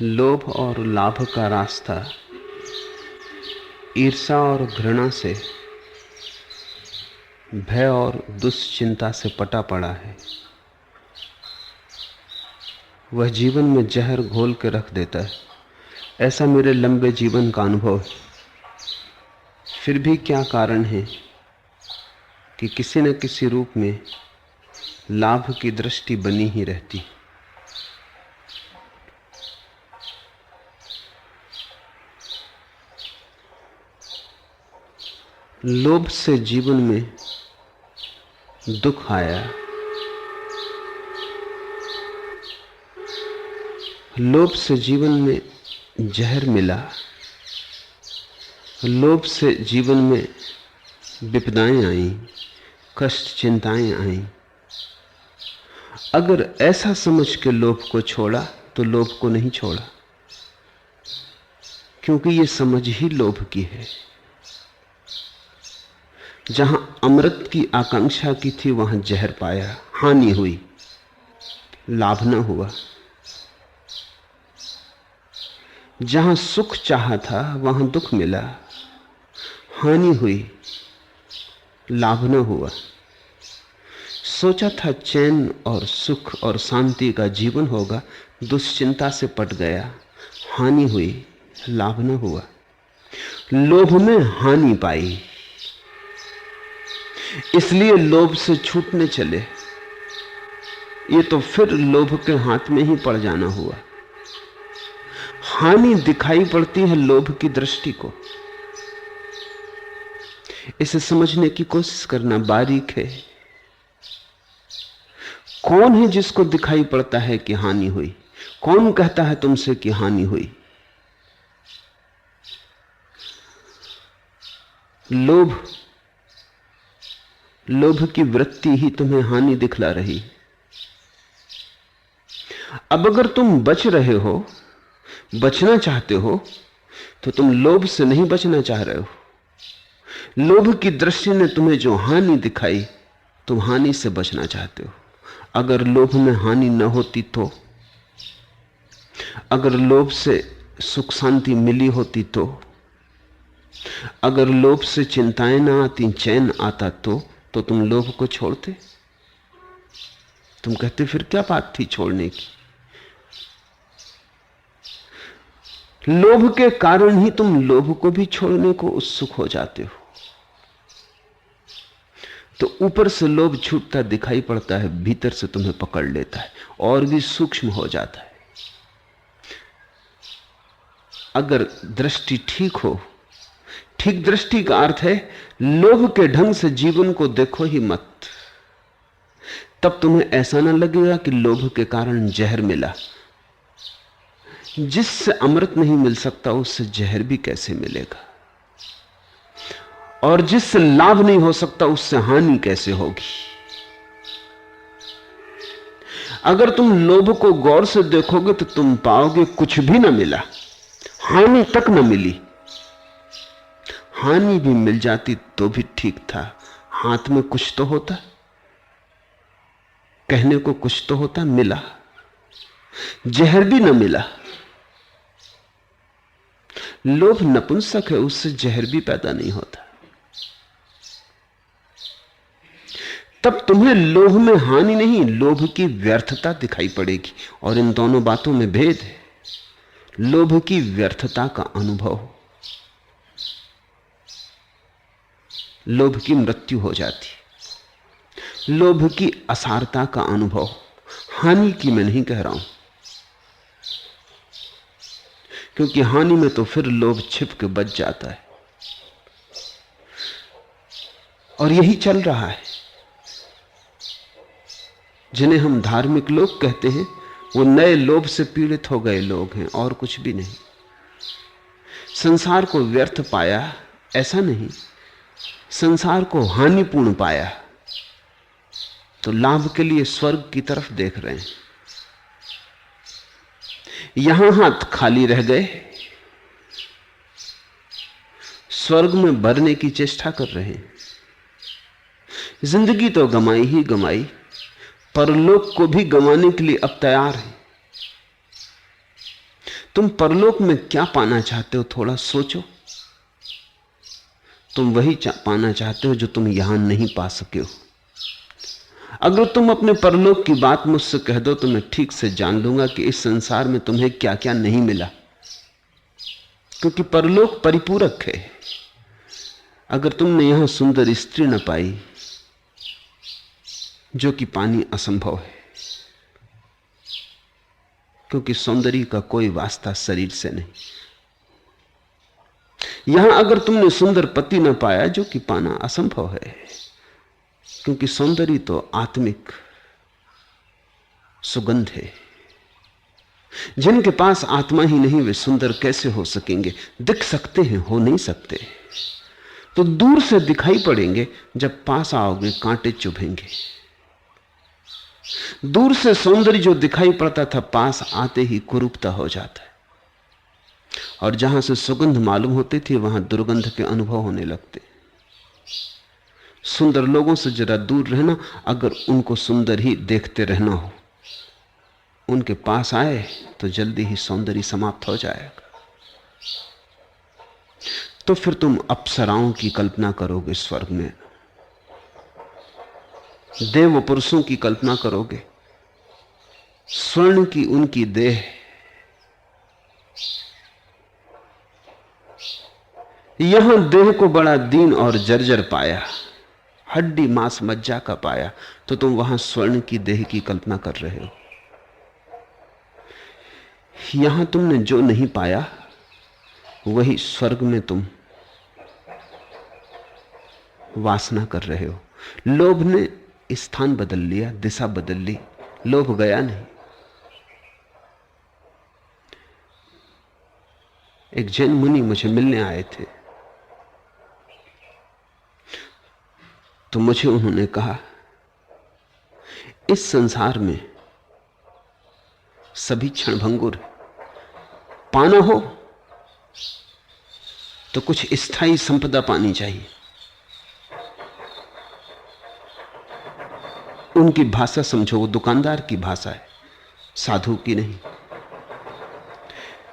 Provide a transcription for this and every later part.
लोभ और लाभ का रास्ता ईर्ष्या और घृणा से, भय और दुश्चिंता से पटा पड़ा है। वह जीवन में जहर घोल के रख देता है। ऐसा मेरे लंबे जीवन का अनुभव है। फिर भी क्या कारण है कि किसी न किसी रूप में लाभ की दृष्टि बनी ही रहती। लोभ से जीवन में दुख आया, लोभ से जीवन में जहर मिला, लोभ से जीवन में विपदाएं आईं, कष्ट चिंताएं आईं। अगर ऐसा समझ के लोभ को छोड़ा तो लोभ को नहीं छोड़ा, क्योंकि ये समझ ही लोभ की है। जहां अमृत की आकांक्षा की थी वहां जहर पाया, हानि हुई, लाभ न हुआ। जहां सुख चाहा था वहां दुख मिला, हानि हुई, लाभ न हुआ। सोचा था चैन और सुख और शांति का जीवन होगा, दुश्चिंता से पट गया, हानि हुई, लाभ न हुआ। लोभ में हानि पाई, इसलिए लोभ से छूटने चले। ये तो फिर लोभ के हाथ में ही पड़ जाना हुआ। हानि दिखाई पड़ती है लोभ की दृष्टि को। इसे समझने की कोशिश करना बारीक है। कौन है जिसको दिखाई पड़ता है कि हानि हुई? कौन कहता है तुमसे कि हानि हुई? लोभ, लोभ की वृत्ति ही तुम्हें हानि दिखला रही। अब अगर तुम बच रहे हो, बचना चाहते हो, तो तुम लोभ से नहीं बचना चाह रहे हो। लोभ की दृष्टि ने तुम्हें जो हानि दिखाई, तुम हानि से बचना चाहते हो। अगर लोभ में हानि न होती तो, अगर लोभ से सुख शांति मिली होती तो, अगर लोभ से चिंताएं ना आती, चैन आता तो तुम लोभ को छोड़ते। तुम कहते फिर क्या बात थी छोड़ने की? लोभ के कारण ही तुम लोभ को भी छोड़ने को उत्सुक हो जाते हो। तो ऊपर से लोभ छूटता दिखाई पड़ता है, भीतर से तुम्हें पकड़ लेता है और भी सूक्ष्म हो जाता है। अगर दृष्टि ठीक हो, ठीक दृष्टि का अर्थ है लोभ के ढंग से जीवन को देखो ही मत। तब तुम्हें ऐसा ना लगेगा कि लोभ के कारण जहर मिला। जिससे अमृत नहीं मिल सकता उससे जहर भी कैसे मिलेगा? और जिससे लाभ नहीं हो सकता उससे हानि कैसे होगी? अगर तुम लोभ को गौर से देखोगे तो तुम पाओगे कुछ भी ना मिला, हानि तक न मिली। हानि भी मिल जाती तो भी ठीक था, हाथ में कुछ तो होता, कहने को कुछ तो होता। मिला, जहर भी न मिला। लोभ नपुंसक है, उससे जहर भी पैदा नहीं होता। तब तुम्हें लोभ में हानि नहीं, लोभ की व्यर्थता दिखाई पड़ेगी। और इन दोनों बातों में भेद है। लोभ की व्यर्थता का अनुभव, लोभ की मृत्यु हो जाती। लोभ की असारता का अनुभव, हानि की मैं नहीं कह रहा हूं, क्योंकि हानि में तो फिर लोभ छिप के बच जाता है। और यही चल रहा है। जिन्हें हम धार्मिक लोग कहते हैं वो नए लोभ से पीड़ित हो गए लोग हैं, और कुछ भी नहीं। संसार को व्यर्थ पाया ऐसा नहीं, संसार को हानिपूर्ण पाया तो लाभ के लिए स्वर्ग की तरफ देख रहे हैं। यहां हाथ खाली रह गए, स्वर्ग में भरने की चेष्टा कर रहे हैं। जिंदगी तो गमाई ही गमाई, परलोक को भी गंवाने के लिए अब तैयार है। तुम परलोक में क्या पाना चाहते हो, थोड़ा सोचो। तुम वही पाना चाहते हो जो तुम यहां नहीं पा सके हो। अगर तुम अपने परलोक की बात मुझसे कह दो तो मैं ठीक से जान लूंगा कि इस संसार में तुम्हें क्या क्या नहीं मिला, क्योंकि परलोक परिपूरक है। अगर तुमने यहां सुंदर स्त्री न पाई, जो कि पानी असंभव है, क्योंकि सौंदर्य का कोई वास्ता शरीर से नहीं। यहां अगर तुमने सुंदर पति न पाया, जो कि पाना असंभव है, क्योंकि सौंदर्य तो आत्मिक सुगंध है। जिनके पास आत्मा ही नहीं वे सुंदर कैसे हो सकेंगे? दिख सकते हैं, हो नहीं सकते। तो दूर से दिखाई पड़ेंगे, जब पास आओगे कांटे चुभेंगे। दूर से सौंदर्य जो दिखाई पड़ता था, पास आते ही कुरूपता हो जाता है। और जहां से सुगंध मालूम होती थी, वहां दुर्गंध के अनुभव होने लगते। सुंदर लोगों से जरा दूर रहना, अगर उनको सुंदर ही देखते रहना हो। उनके पास आए तो जल्दी ही सौंदर्य समाप्त हो जाएगा। तो फिर तुम अप्सराओं की कल्पना करोगे स्वर्ग में, देव पुरुषों की कल्पना करोगे, स्वर्ण की उनकी देह, यहां देह को बड़ा दीन और जर्जर पाया, हड्डी मांस मज्जा का पाया, तो तुम वहां स्वर्ण की देह की कल्पना कर रहे हो। यहां तुमने जो नहीं पाया, वही स्वर्ग में तुम वासना कर रहे हो। लोभ ने स्थान बदल लिया, दिशा बदल ली, लोभ गया नहीं। एक जैन मुनि मुझे मिलने आए थे, तो मुझे उन्होंने कहा, इस संसार में सभी क्षणभंगुर, पाना हो तो कुछ स्थायी संपदा पानी चाहिए। उनकी भाषा समझो, वो दुकानदार की भाषा है, साधु की नहीं।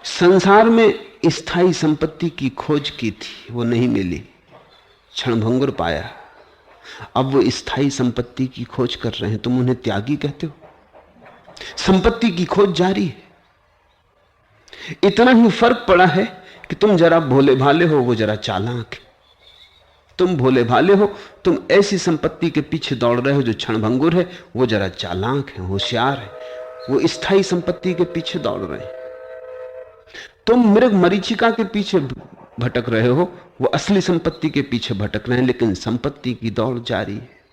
संसार में स्थायी संपत्ति की खोज की थी, वो नहीं मिली, क्षणभंगुर पाया। अब वो स्थायी संपत्ति की खोज कर रहे हैं, तुम उन्हें त्यागी कहते हो? संपत्ति की खोज जारी है। इतना ही फर्क पड़ा है कि तुम जरा भोले भाले हो, वो जरा चालाक है। तुम भोले भाले हो, तुम ऐसी संपत्ति के पीछे दौड़ रहे हो जो क्षणभंगुर है, वो जरा चालाक है, होशियार है, वो स्थायी संपत्ति के पीछे दौड़ रहे हैं। तुम मृग मरीचिका के पीछे भटक रहे हो, वो असली संपत्ति के पीछे भटक रहे हैं, लेकिन संपत्ति की दौड़ जारी है।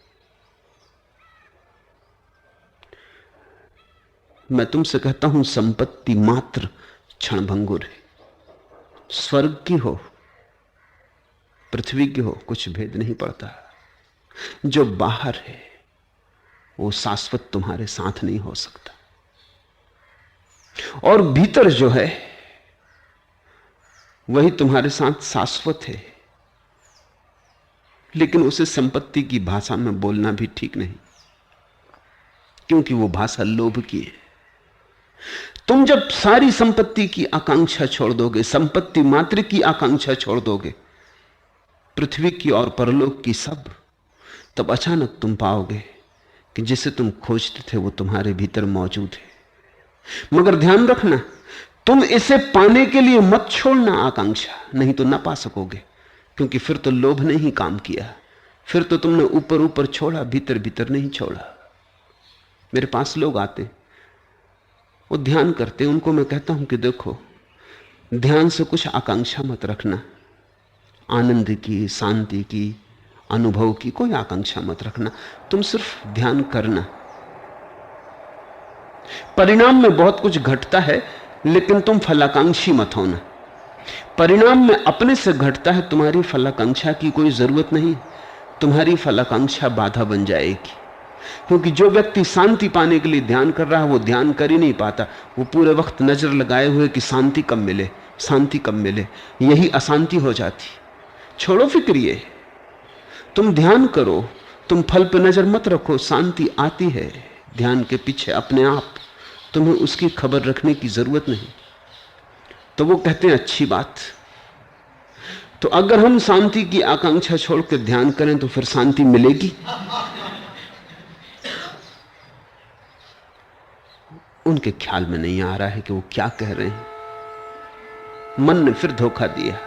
मैं तुमसे कहता हूं, संपत्ति मात्र क्षणभंगुर है। स्वर्ग की हो, पृथ्वी की हो, कुछ भेद नहीं पड़ता। जो बाहर है वो शाश्वत तुम्हारे साथ नहीं हो सकता, और भीतर जो है वही तुम्हारे साथ शाश्वत है। लेकिन उसे संपत्ति की भाषा में बोलना भी ठीक नहीं, क्योंकि वो भाषा लोभ की है। तुम जब सारी संपत्ति की आकांक्षा छोड़ दोगे, संपत्ति मात्र की आकांक्षा छोड़ दोगे, पृथ्वी की और परलोक की सब, तब अचानक तुम पाओगे कि जिसे तुम खोजते थे वो तुम्हारे भीतर मौजूद है। मगर ध्यान रखना, तुम इसे पाने के लिए मत छोड़ना आकांक्षा, नहीं तो ना पा सकोगे, क्योंकि फिर तो लोभ ने ही काम किया। फिर तो तुमने ऊपर ऊपर छोड़ा, भीतर भीतर नहीं छोड़ा। मेरे पास लोग आते, वो ध्यान करते, उनको मैं कहता हूं कि देखो, ध्यान से कुछ आकांक्षा मत रखना, आनंद की, शांति की, अनुभव की कोई आकांक्षा मत रखना, तुम सिर्फ ध्यान करना। परिणाम में बहुत कुछ घटता है, लेकिन तुम फलाकांक्षी मत होना। परिणाम में अपने से घटता है, तुम्हारी फलाकांक्षा की कोई जरूरत नहीं। तुम्हारी फलाकांक्षा बाधा बन जाएगी, क्योंकि जो व्यक्ति शांति पाने के लिए ध्यान कर रहा है, वो ध्यान कर ही नहीं पाता। वो पूरे वक्त नजर लगाए हुए कि शांति कब मिले, शांति कब मिले, यही अशांति हो जाती। छोड़ो फिक्रिए, तुम ध्यान करो, तुम फल पे नजर मत रखो। शांति आती है ध्यान के पीछे अपने आप, तुम्हें उसकी खबर रखने की जरूरत नहीं। तो वो कहते हैं अच्छी बात। तो अगर हम शांति की आकांक्षा छोड़कर ध्यान करें तो फिर शांति मिलेगी? उनके ख्याल में नहीं आ रहा है कि वो क्या कह रहे हैं। मन ने फिर धोखा दिया।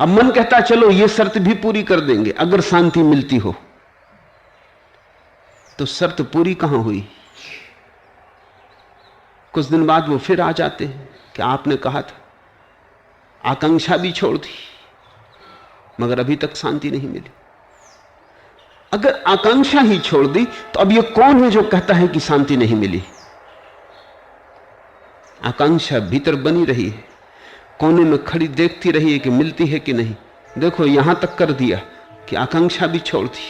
अब मन कहता चलो ये शर्त भी पूरी कर देंगे अगर शांति मिलती हो। तो शर्त पूरी कहां हुई? कुछ दिन बाद वो फिर आ जाते हैं कि आपने कहा था। आकांक्षा भी छोड़ दी मगर अभी तक शांति नहीं मिली। अगर आकांक्षा ही छोड़ दी तो अब ये कौन है जो कहता है कि शांति नहीं मिली? आकांक्षा भीतर बनी रही है, कोने में खड़ी देखती रही है कि मिलती है कि नहीं। देखो यहां तक कर दिया कि आकांक्षा भी छोड़ दी।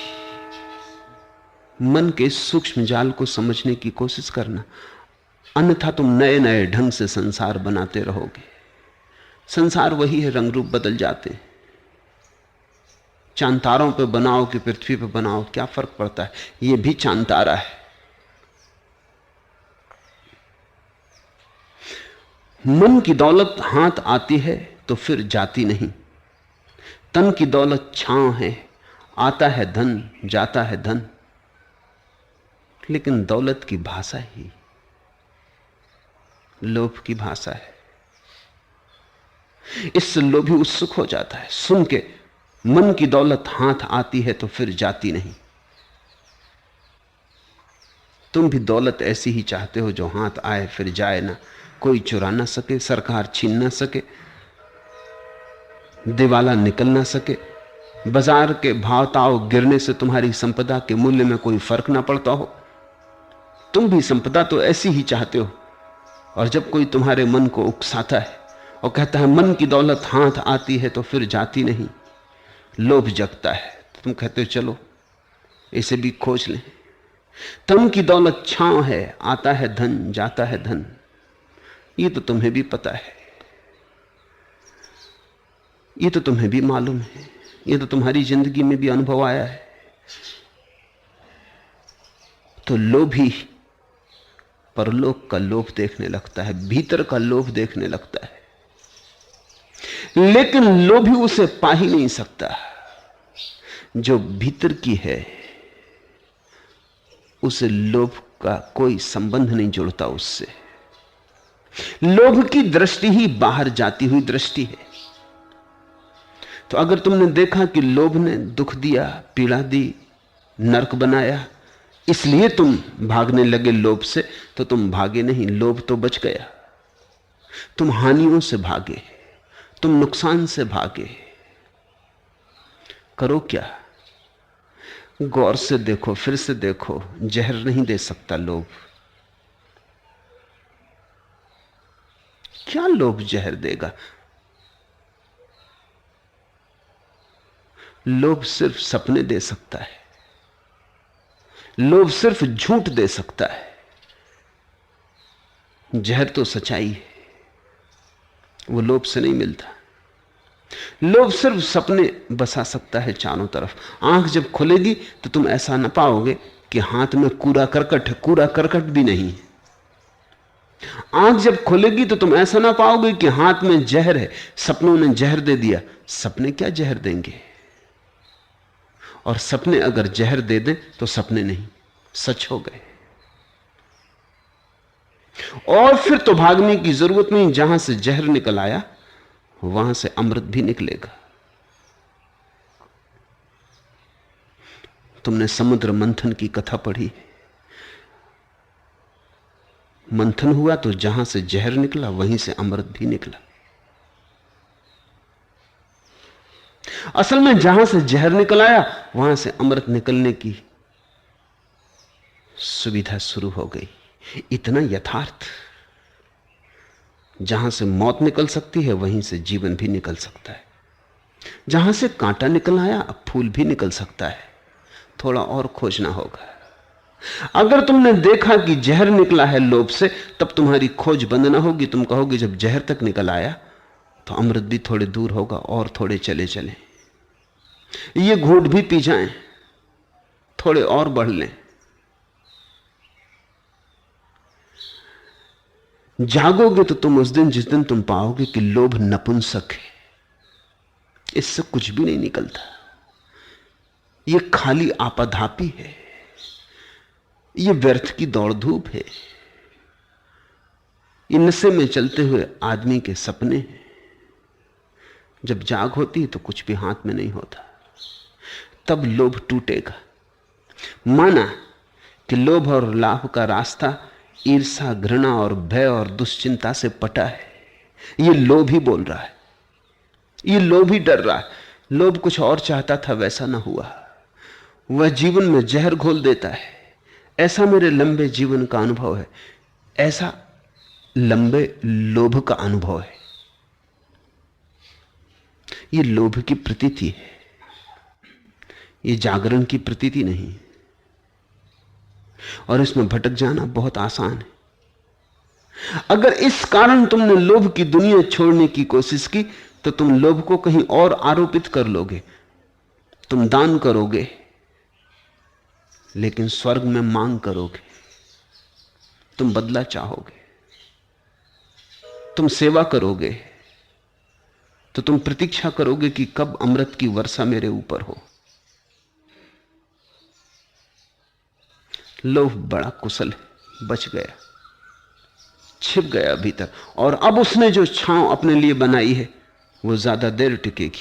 मन के सूक्ष्म जाल को समझने की कोशिश करना, अन्यथा तुम नए नए ढंग से संसार बनाते रहोगे। संसार वही है, रंग रूप बदल जाते हैं। चांतारों पे बनाओ कि पृथ्वी पे बनाओ, क्या फर्क पड़ता है? ये भी चांतारा है। मन की दौलत हाथ आती है तो फिर जाती नहीं। तन की दौलत छांव है, आता है धन जाता है धन। लेकिन दौलत की भाषा ही लोभ की भाषा है। इससे लोभी उत्सुक हो जाता है सुन के, मन की दौलत हाथ आती है तो फिर जाती नहीं। तुम भी दौलत ऐसी ही चाहते हो जो हाथ आए फिर जाए ना, कोई चुरा ना सके, सरकार छीन ना सके, दिवाला निकल ना सके, बाजार के भाव ताव गिरने से तुम्हारी संपदा के मूल्य में कोई फर्क ना पड़ता हो। तुम भी संपदा तो ऐसी ही चाहते हो। और जब कोई तुम्हारे मन को उकसाता है और कहता है मन की दौलत हाथ आती है तो फिर जाती नहीं, लोभ जगता है, तो तुम कहते हो चलो इसे भी खोज लें। तन की दौलत छांव है, आता है धन जाता है धन। ये तो तुम्हें भी पता है, ये तो तुम्हें भी मालूम है, ये तो तुम्हारी जिंदगी में भी अनुभव आया है। तो लोभी परलोक का लोभ देखने लगता है, भीतर का लोभ देखने लगता है, लेकिन लोभी उसे पा ही नहीं सकता। जो भीतर की है उसे लोभ का कोई संबंध नहीं जुड़ता उससे। लोभ की दृष्टि ही बाहर जाती हुई दृष्टि है। तो अगर तुमने देखा कि लोभ ने दुख दिया, पीड़ा दी, नरक बनाया, इसलिए तुम भागने लगे लोभ से, तो तुम भागे नहीं, लोभ तो बच गया। तुम हानियों से भागे, तुम नुकसान से भागे। करो क्या? गौर से देखो, फिर से देखो, जहर नहीं दे सकता लोभ। क्या लोभ जहर देगा? लोभ सिर्फ सपने दे सकता है, लोभ सिर्फ झूठ दे सकता है। जहर तो सच्चाई है, वो लोभ से नहीं मिलता। लोभ सिर्फ सपने बसा सकता है चारों तरफ। आंख जब खुलेगी तो तुम ऐसा न पाओगे कि हाथ में कूड़ा करकट है, कूड़ा करकट भी नहीं। आंख जब खुलेगी तो तुम ऐसा ना पाओगे कि हाथ में जहर है, सपनों ने जहर दे दिया। सपने क्या जहर देंगे? और सपने अगर जहर दे दें तो सपने नहीं, सच हो गए। और फिर तो भागने की जरूरत नहीं, जहां से जहर निकल आया वहां से अमृत भी निकलेगा। तुमने समुद्र मंथन की कथा पढ़ी। मंथन हुआ तो जहां से जहर निकला वहीं से अमृत भी निकला। असल में जहां से जहर निकल आया वहां से अमृत निकलने की सुविधा शुरू हो गई। इतना यथार्थ। जहां से मौत निकल सकती है वहीं से जीवन भी निकल सकता है। जहां से कांटा निकल आया अब फूल भी निकल सकता है। थोड़ा और खोजना होगा। अगर तुमने देखा कि जहर निकला है लोभ से, तब तुम्हारी खोज बंद ना होगी। तुम कहोगे जब जहर तक निकल आया तो अमृत भी थोड़े दूर होगा, और थोड़े चले चले, ये घूंट भी पी जाएं, थोड़े और बढ़ लें। जागोगे तो तुम उस दिन, जिस दिन तुम पाओगे कि लोभ नपुंसक है, इससे कुछ भी नहीं निकलता, ये खाली आपाधापी है, ये व्यर्थ की दौड़ धूप है, ये नशे में चलते हुए आदमी के सपने हैं। जब जाग होती है तो कुछ भी हाथ में नहीं होता, तब लोभ टूटेगा। माना कि लोभ और लाभ का रास्ता ईर्षा, घृणा और भय और दुश्चिंता से पटा है, ये लोभ ही बोल रहा है, ये लोभ ही डर रहा है। लोभ कुछ और चाहता था, वैसा ना हुआ, वह जीवन में जहर घोल देता है। ऐसा मेरे लंबे जीवन का अनुभव है, ऐसा लंबे लोभ का अनुभव है। ये लोभ की प्रतीति है, ये जागरण की प्रतीति नहीं, और इसमें भटक जाना बहुत आसान है। अगर इस कारण तुमने लोभ की दुनिया छोड़ने की कोशिश की तो तुम लोभ को कहीं और आरोपित कर लोगे। तुम दान करोगे लेकिन स्वर्ग में मांग करोगे, तुम बदला चाहोगे। तुम सेवा करोगे तो तुम प्रतीक्षा करोगे कि कब अमृत की वर्षा मेरे ऊपर हो। लोभ बड़ा कुशल है, बच गया, छिप गया भीतर, और अब उसने जो छांव अपने लिए बनाई है वो ज्यादा देर टिकेगी।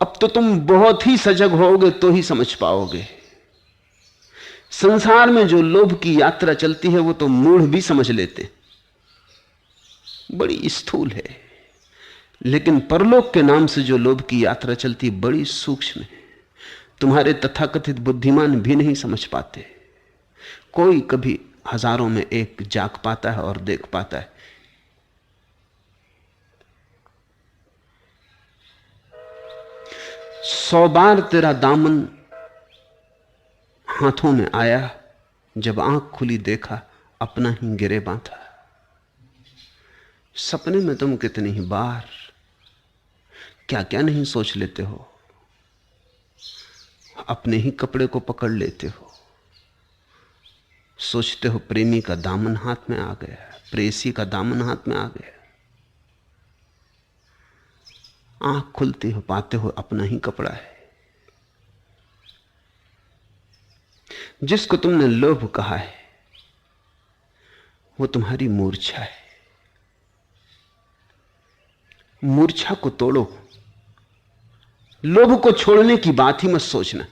अब तो तुम बहुत ही सजग होगे तो ही समझ पाओगे। संसार में जो लोभ की यात्रा चलती है वो तो मूढ़ भी समझ लेते, बड़ी स्थूल है, लेकिन परलोक के नाम से जो लोभ की यात्रा चलती बड़ी सूक्ष्म है। तुम्हारे तथाकथित बुद्धिमान भी नहीं समझ पाते। कोई कभी हजारों में एक जाग पाता है और देख पाता है। 100 बार तेरा दामन हाथों में आया, जब आंख खुली देखा अपना ही गिरेबां था। सपने में तुम कितनी ही बार क्या क्या नहीं सोच लेते हो, अपने ही कपड़े को पकड़ लेते हो। सोचते हो प्रेमी का दामन हाथ में आ गया, प्रेयसी का दामन हाथ में आ गया। आंख खुलती हो पाते हो अपना ही कपड़ा है। जिसको तुमने लोभ कहा है वो तुम्हारी मूर्छा है। मूर्छा को तोड़ो। लोभ को छोड़ने की बात ही मत सोचना,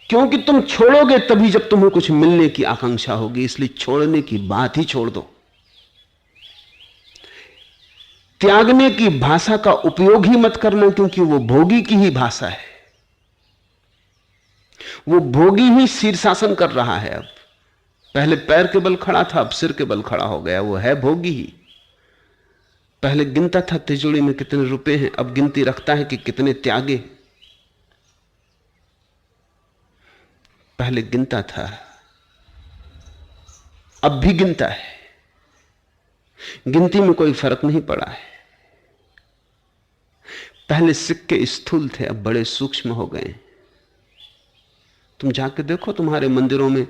क्योंकि तुम छोड़ोगे तभी जब तुम्हें कुछ मिलने की आकांक्षा होगी, इसलिए छोड़ने की बात ही छोड़ दो। त्यागने की भाषा का उपयोग ही मत करना, क्योंकि वो भोगी की ही भाषा है। वो भोगी ही शीर्षासन कर रहा है। अब पहले पैर के बल खड़ा था, अब सिर के बल खड़ा हो गया, वो है भोगी ही। पहले गिनता था तिजोरी में कितने रुपए हैं, अब गिनती रखता है कि कितने त्यागे। पहले गिनता था, अब भी गिनता है। गिनती में कोई फर्क नहीं पड़ा है। पहले सिक्के स्थूल थे, अब बड़े सूक्ष्म हो गए। तुम जाके देखो तुम्हारे मंदिरों में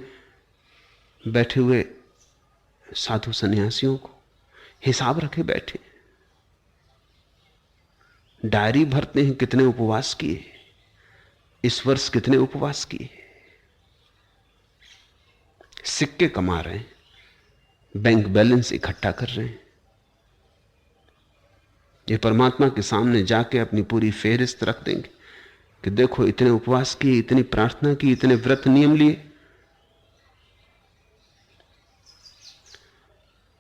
बैठे हुए साधु सन्यासियों को, हिसाब रखे बैठे, डायरी भरते हैं कितने उपवास किए, इस वर्ष कितने उपवास किए। सिक्के कमा रहे हैं, बैंक बैलेंस इकट्ठा कर रहे हैं। ये परमात्मा के सामने जाके अपनी पूरी फेहरिस्त रख देंगे कि देखो इतने उपवास किए, इतनी प्रार्थना की, इतने व्रत नियम लिए।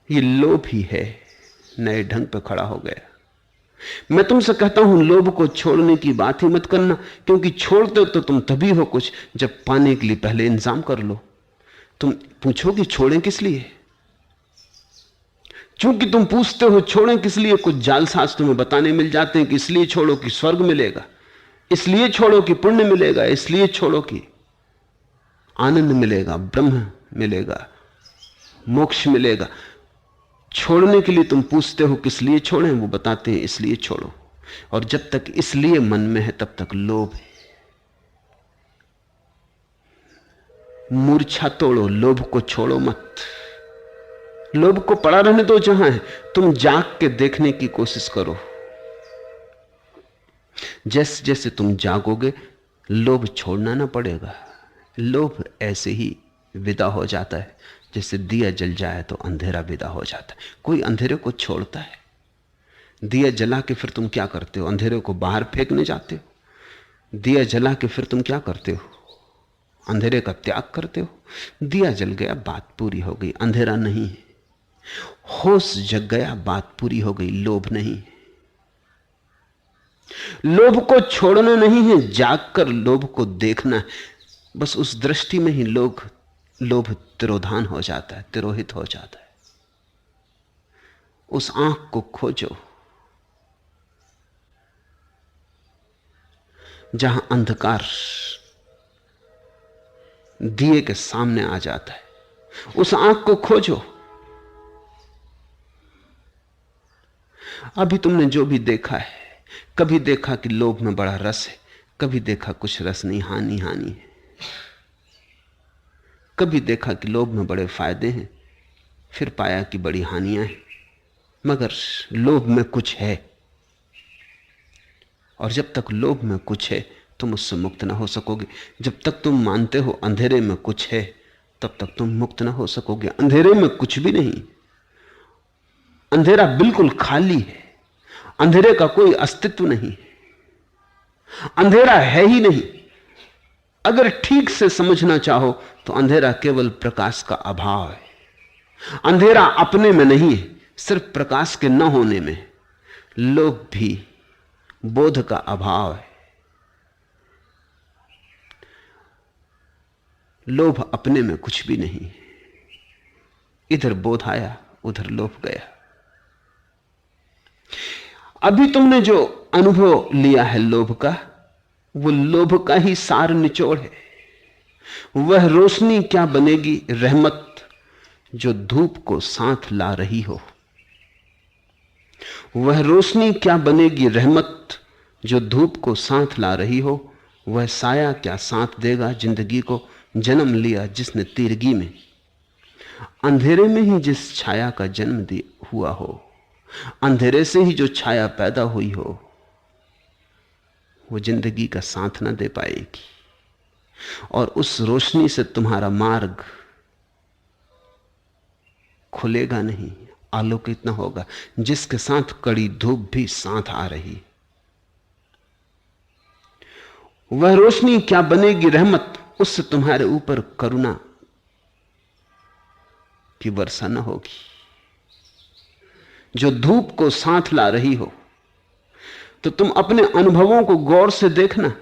ये लोभ ही है, नए ढंग पे खड़ा हो गया। मैं तुमसे कहता हूं लोभ को छोड़ने की बात ही मत करना, क्योंकि छोड़ते तो तुम तभी हो कुछ जब पाने के लिए पहले इंतजाम कर लो। तुम पूछोगे छोड़ें किस लिए? चूंकि तुम पूछते हो छोड़ें किस लिए, कुछ जालसाज तुम्हें बताने मिल जाते हैं कि इसलिए छोड़ो कि स्वर्ग मिलेगा, इसलिए छोड़ो कि पुण्य मिलेगा, इसलिए छोड़ो कि आनंद मिलेगा, ब्रह्म मिलेगा, मोक्ष मिलेगा। छोड़ने के लिए तुम पूछते हो किस लिए छोड़ें, वो बताते हैं इसलिए छोड़ो। और जब तक इसलिए मन में है तब तक लोभ है। मूर्छा तोड़ो, लोभ को छोड़ो मत। लोभ को पड़ा रहने दो जहां है, तुम जाग के देखने की कोशिश करो। जैसे जैसे तुम जागोगे लोभ छोड़ना ना पड़ेगा। लोभ ऐसे ही विदा हो जाता है, जैसे दिया जल जाए तो अंधेरा विदा हो जाता है। कोई अंधेरे को छोड़ता है? दिया जला के फिर तुम क्या करते हो? अंधेरे को बाहर फेंकने जाते हो? दिया जला के फिर तुम क्या करते हो? अंधेरे का त्याग करते हो? दिया जल गया, बात पूरी हो गई, अंधेरा नहीं है। होश जग गया, बात पूरी हो गई, लोभ नहीं है। लोभ को छोड़ना नहीं है, जागकर लोभ को देखना है। बस उस दृष्टि में ही लोभ तिरोधान हो जाता है, तिरोहित हो जाता है। उस आंख को खोजो जहां अंधकार दिए के सामने आ जाता है। उस आंख को खोजो। अभी तुमने जो भी देखा है, कभी देखा कि लोभ में बड़ा रस है, कभी देखा कुछ रस नहीं, हानि हानि है। कभी देखा कि लोभ में बड़े फायदे हैं, फिर पाया कि बड़ी हानियां हैं। मगर लोभ में कुछ है, और जब तक लोभ में कुछ है तुम उससे मुक्त ना हो सकोगे। जब तक तुम मानते हो अंधेरे में कुछ है, तब तक तुम मुक्त ना हो सकोगे। अंधेरे में कुछ भी नहीं, अंधेरा बिल्कुल खाली है, अंधेरे का कोई अस्तित्व नहीं, अंधेरा है ही नहीं। अगर ठीक से समझना चाहो तो अंधेरा केवल प्रकाश का अभाव है। अंधेरा अपने में नहीं है, सिर्फ प्रकाश के न होने में। लोभ भी बोध का अभाव है। लोभ अपने में कुछ भी नहीं, इधर बोध आया उधर लोभ गया। अभी तुमने जो अनुभव लिया है लोभ का, वो लोभ का ही सार निचोड़ है। वह रोशनी क्या बनेगी रहमत जो धूप को साथ ला रही हो। वह रोशनी क्या बनेगी रहमत जो धूप को साथ ला रही हो। वह साया क्या साथ देगा जिंदगी को जन्म लिया जिसने तीरगी में। अंधेरे में ही जिस छाया का जन्म हुआ हो, अंधेरे से ही जो छाया पैदा हुई हो, वो जिंदगी का साथ ना दे पाएगी। और उस रोशनी से तुम्हारा मार्ग खुलेगा नहीं, आलोकित ना होगा, जिसके साथ कड़ी धूप भी साथ आ रही। वह रोशनी क्या बनेगी रहमत, उससे तुम्हारे ऊपर करुणा की वर्षा न होगी। जो धूप को साथ ला रही हो, तो तुम अपने अनुभवों को गौर से देखना।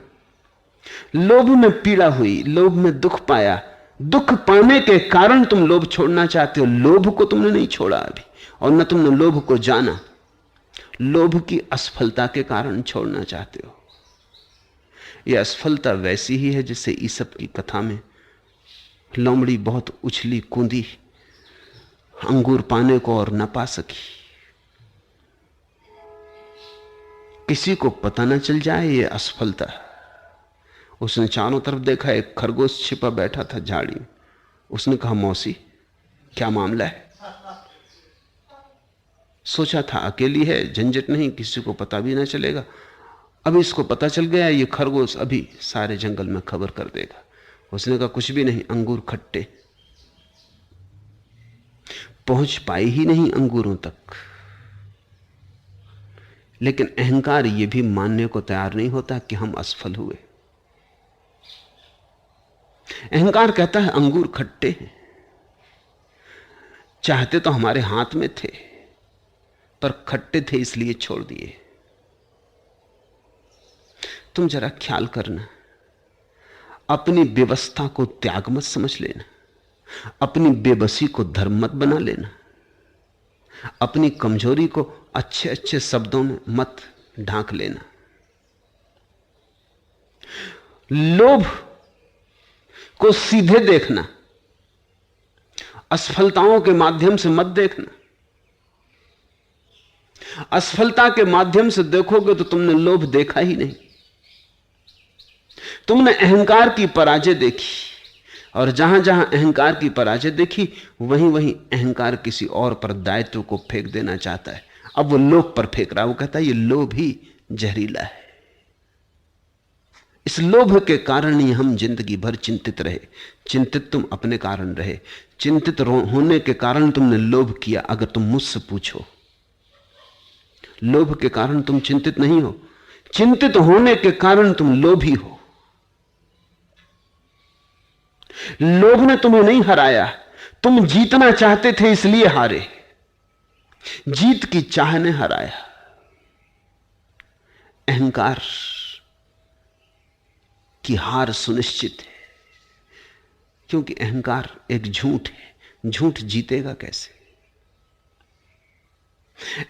लोभ में पीड़ा हुई, लोभ में दुख पाया, दुख पाने के कारण तुम लोभ छोड़ना चाहते हो। लोभ को तुमने नहीं छोड़ा अभी, और न तुमने लोभ को जाना। लोभ की असफलता के कारण छोड़ना चाहते हो। यह असफलता वैसी ही है जैसे ईसप की कथा में लोमड़ी बहुत उछली कूदी, अंगूर पाने को और न पा सकी। किसी को पता न चल जाए ये असफलता। उसने चारों तरफ देखा, एक खरगोश छिपा बैठा था झाड़ी में। उसने कहा, मौसी क्या मामला है? सोचा था अकेली है, झंझट नहीं, किसी को पता भी ना चलेगा। अभी इसको पता चल गया, ये खरगोश अभी सारे जंगल में खबर कर देगा। उसने कहा, कुछ भी नहीं, अंगूर खट्टे। पहुंच पाई ही नहीं अंगूरों तक। लेकिन अहंकार यह भी मानने को तैयार नहीं होता कि हम असफल हुए। अहंकार कहता है अंगूर खट्टे हैं, चाहते तो हमारे हाथ में थे, पर खट्टे थे इसलिए छोड़ दिए। तुम जरा ख्याल करना, अपनी व्यवस्था को त्याग मत समझ लेना, अपनी बेबसी को धर्म मत बना लेना, अपनी कमजोरी को अच्छे अच्छे शब्दों में मत ढांक लेना। लोभ को सीधे देखना, असफलताओं के माध्यम से मत देखना। असफलता के माध्यम से देखोगे तो तुमने लोभ देखा ही नहीं। तुमने अहंकार की पराजय देखी, और जहां जहां अहंकार की पराजय देखी, वहीं वहीं अहंकार किसी और पर दायित्व को फेंक देना चाहता है। अब वो लोभ पर फेंक रहा है। वो कहता है ये लोभ ही जहरीला है। इस लोभ के कारण ही हम जिंदगी भर चिंतित रहे। चिंतित तुम अपने कारण रहे। चिंतित होने के कारण तुमने लोभ किया। अगर तुम मुझसे पूछो, लोभ के कारण तुम चिंतित नहीं हो, चिंतित होने के कारण तुम लोभी हो। लोभ ने तुम्हें नहीं हराया, तुम जीतना चाहते थे इसलिए हारे। जीत की चाह ने हराया। अहंकार की हार सुनिश्चित है, क्योंकि अहंकार एक झूठ है। झूठ जीतेगा कैसे?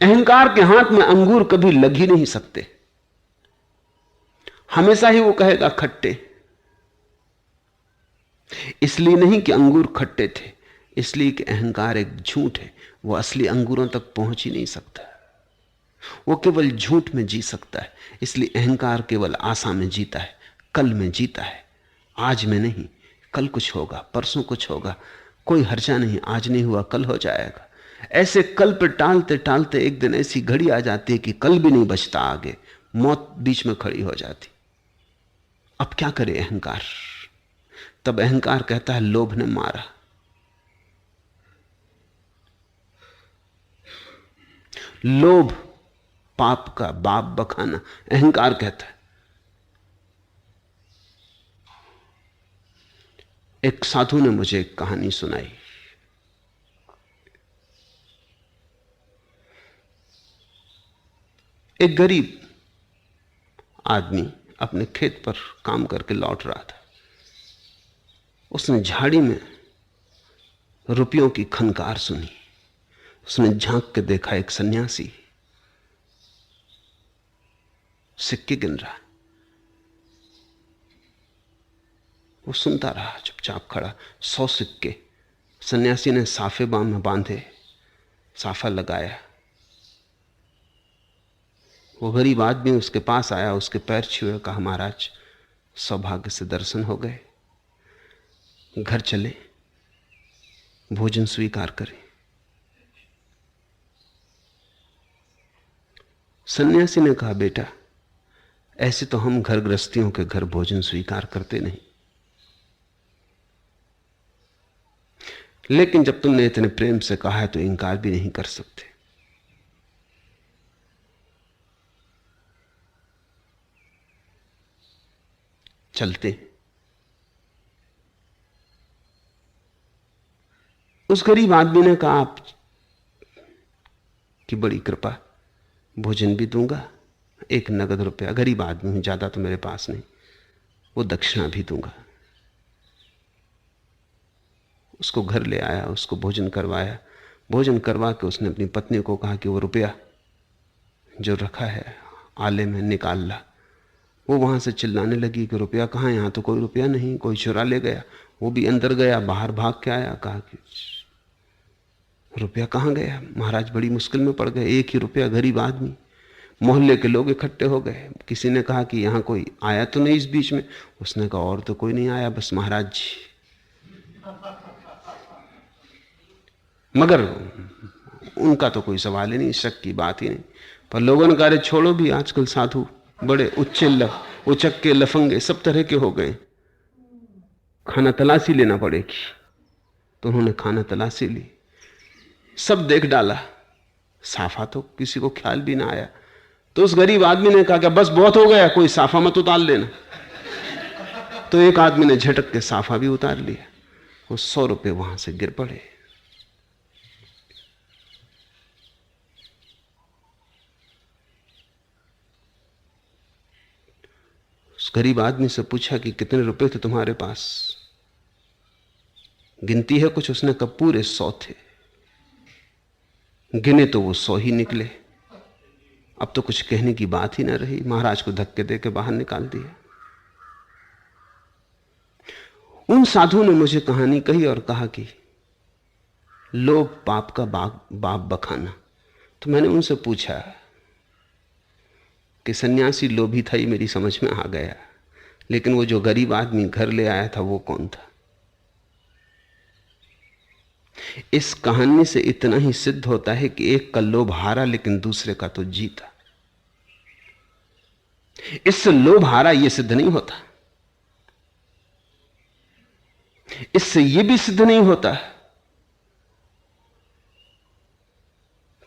अहंकार के हाथ में अंगूर कभी लग ही नहीं सकते। हमेशा ही वो कहेगा खट्टे। इसलिए नहीं कि अंगूर खट्टे थे, इसलिए कि अहंकार एक झूठ है। वो असली अंगूरों तक पहुंच ही नहीं सकता। वो केवल झूठ में जी सकता है। इसलिए अहंकार केवल आशा में जीता है, कल में जीता है, आज में नहीं। कल कुछ होगा, परसों कुछ होगा, कोई हर्जा नहीं। आज नहीं हुआ, कल हो जाएगा। ऐसे कल पे टालते टालते एक दिन ऐसी घड़ी आ जाती है कि कल भी नहीं बचता आगे, मौत बीच में खड़ी हो जाती। अब क्या करे अहंकार? तब अहंकार कहता है लोभ ने मारा। लोभ पाप का बाप बखाना, अहंकार कहता है। एक साधु ने मुझे एक कहानी सुनाई। एक गरीब आदमी अपने खेत पर काम करके लौट रहा था। उसने झाड़ी में रुपयों की खनकार सुनी। उसने झांक के देखा, एक सन्यासी सिक्के गिन रहा। वो सुनता रहा चुपचाप खड़ा। 100 सिक्के सन्यासी ने साफे बाम में बांधे, साफा लगाया। वो गरीब आदमी उसके पास आया, उसके पैर छुए, कहा महाराज सौभाग्य से दर्शन हो गए, घर चले, भोजन स्वीकार करें। सन्यासी ने कहा बेटा ऐसे तो हम घर गृहस्थियों के घर भोजन स्वीकार करते नहीं, लेकिन जब तुमने इतने प्रेम से कहा है तो इनकार भी नहीं कर सकते। चलते। उस गरीब आदमी ने कहा आप की बड़ी कृपा, भोजन भी दूंगा, एक नगद रुपया, गरीब आदमी हूं, ज्यादा तो मेरे पास नहीं, वो दक्षिणा भी दूंगा। उसको घर ले आया, उसको भोजन करवाया। भोजन करवा के उसने अपनी पत्नी को कहा कि वो रुपया जो रखा है आले में निकाल ला। वो वहां से चिल्लाने लगी कि रुपया कहाँ? यहां तो कोई रुपया नहीं, कोई चुरा ले गया। वो भी अंदर गया, बाहर भाग के आया, कहा कि रुपया कहाँ गया? महाराज बड़ी मुश्किल में पड़ गए, एक ही रुपया, गरीब आदमी। मोहल्ले के लोग इकट्ठे हो गए। किसी ने कहा कि यहाँ कोई आया तो नहीं इस बीच में? उसने कहा और तो कोई नहीं आया, बस महाराज जी। मगर उनका तो कोई सवाल ही नहीं, शक की बात ही नहीं। पर लोगों ने कहा छोड़ो, भी आजकल साधु बड़े उचक के लफंगे सब तरह के हो गए, खाना तलाशी लेना पड़ेगी। तो उन्होंने खाना तलाशी ली, सब देख डाला, साफा तो किसी को ख्याल भी ना आया। तो उस गरीब आदमी ने कहा कि बस बहुत हो गया, कोई साफा मत उतार लेना। तो एक आदमी ने झटक के साफा भी उतार लिया। वो 100 रुपये वहां से गिर पड़े। उस गरीब आदमी से पूछा कि कितने रुपए थे तुम्हारे पास? गिनती है कुछ? उसने कहा पूरे 100 थे। गिने तो वो 100 ही निकले। अब तो कुछ कहने की बात ही ना रही, महाराज को धक्के दे के बाहर निकाल दिया। उन साधुओं ने मुझे कहानी कही और कहा कि लोभ पाप का बाप बखाना। तो मैंने उनसे पूछा कि सन्यासी लोभी था, ये मेरी समझ में आ गया, लेकिन वो जो गरीब आदमी घर ले आया था वो कौन था? इस कहानी से इतना ही सिद्ध होता है कि एक का लोभ हारा लेकिन दूसरे का तो जीता। इससे लोभ हारा यह सिद्ध नहीं होता, इससे यह भी सिद्ध नहीं होता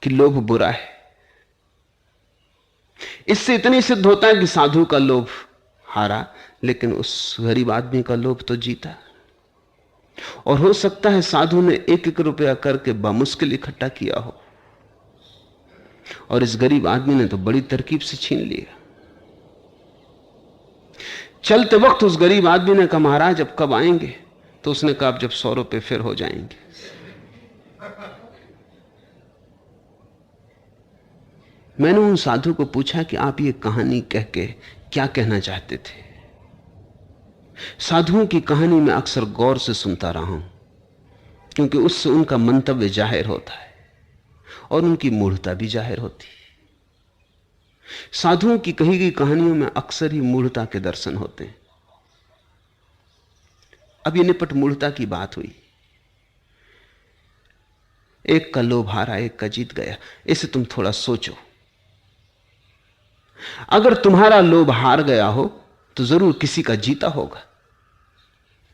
कि लोभ बुरा है। इससे इतनी सिद्ध होता है कि साधु का लोभ हारा लेकिन उस गरीब आदमी का लोभ तो जीता। और हो सकता है साधु ने एक एक रुपया करके बामुश्किल इकट्ठा किया हो और इस गरीब आदमी ने तो बड़ी तरकीब से छीन लिया। चलते वक्त उस गरीब आदमी ने कहा, महाराज अब कब आएंगे? तो उसने कहा, अब जब 100 रुपए फिर हो जाएंगे। मैंने उन साधु को पूछा कि आप ये कहानी कह के क्या कहना चाहते थे? साधुओं की कहानी में अक्सर गौर से सुनता रहा हूं, क्योंकि उससे उनका मंतव्य जाहिर होता है और उनकी मूढ़ता भी जाहिर होती है। साधुओं की कही गई कहानियों में अक्सर ही मूढ़ता के दर्शन होते हैं। अब ये निपट मूढ़ता की बात हुई, एक का लोभ हारा एक का जीत गया। इसे तुम थोड़ा सोचो। अगर तुम्हारा लोभ हार गया हो तो जरूर किसी का जीता होगा,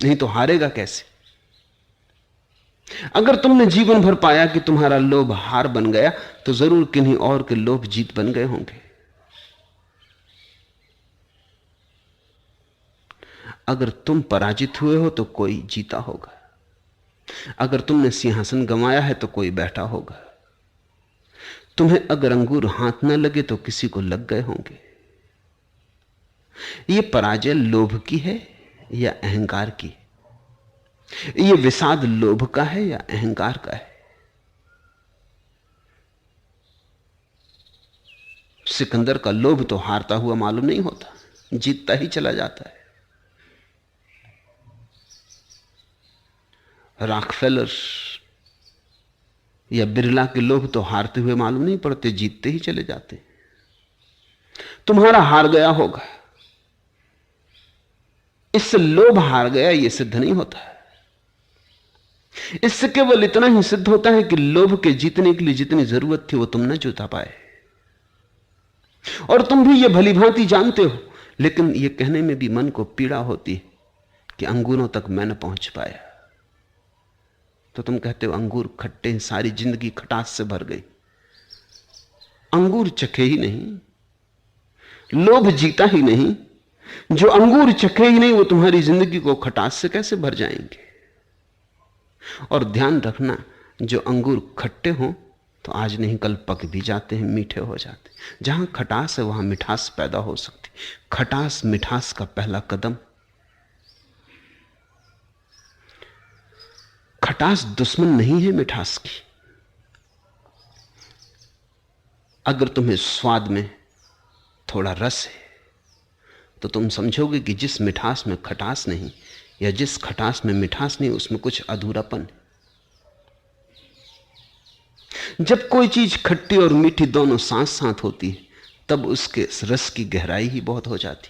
नहीं तो हारेगा कैसे? अगर तुमने जीवन भर पाया कि तुम्हारा लोभ हार बन गया तो जरूर किन्हीं और के लोभ जीत बन गए होंगे। अगर तुम पराजित हुए हो तो कोई जीता होगा, अगर तुमने सिंहासन गंवाया है तो कोई बैठा होगा। तुम्हें अगर अंगूर हाथ न लगे तो किसी को लग गए होंगे। यह पराजय लोभ की है या अहंकार की? यह विषाद लोभ का है या अहंकार का है? सिकंदर का लोभ तो हारता हुआ मालूम नहीं होता, जीतता ही चला जाता है। रॉकफेलर या बिरला के लोभ तो हारते हुए मालूम नहीं पड़ते, जीतते ही चले जाते। तुम्हारा हार गया होगा, इससे लोभ हार गया यह सिद्ध नहीं होता। इससे केवल इतना ही सिद्ध होता है कि लोभ के जीतने के लिए जितनी जरूरत थी वो तुम न जुटा पाए। और तुम भी ये भली भांति जानते हो, लेकिन यह कहने में भी मन को पीड़ा होती है कि अंगूरों तक मैं न पहुंच पाया। तो तुम कहते हो अंगूर खट्टे हैं, सारी जिंदगी खटास से भर गई। अंगूर चखे ही नहीं, लोभ जीता ही नहीं। जो अंगूर चखे ही नहीं वो तुम्हारी जिंदगी को खटास से कैसे भर जाएंगे? और ध्यान रखना, जो अंगूर खट्टे हों तो आज नहीं कल पक भी जाते हैं, मीठे हो जाते। जहां खटास है वहां मिठास पैदा हो सकती। खटास मिठास का पहला कदम। खटास दुश्मन नहीं है मिठास की। अगर तुम्हें स्वाद में थोड़ा रस है तो तुम समझोगे कि जिस मिठास में खटास नहीं या जिस खटास में मिठास नहीं उसमें कुछ अधूरापन है। जब कोई चीज खट्टी और मीठी दोनों साथ साथ होती है तब उसके रस की गहराई ही बहुत हो जाती।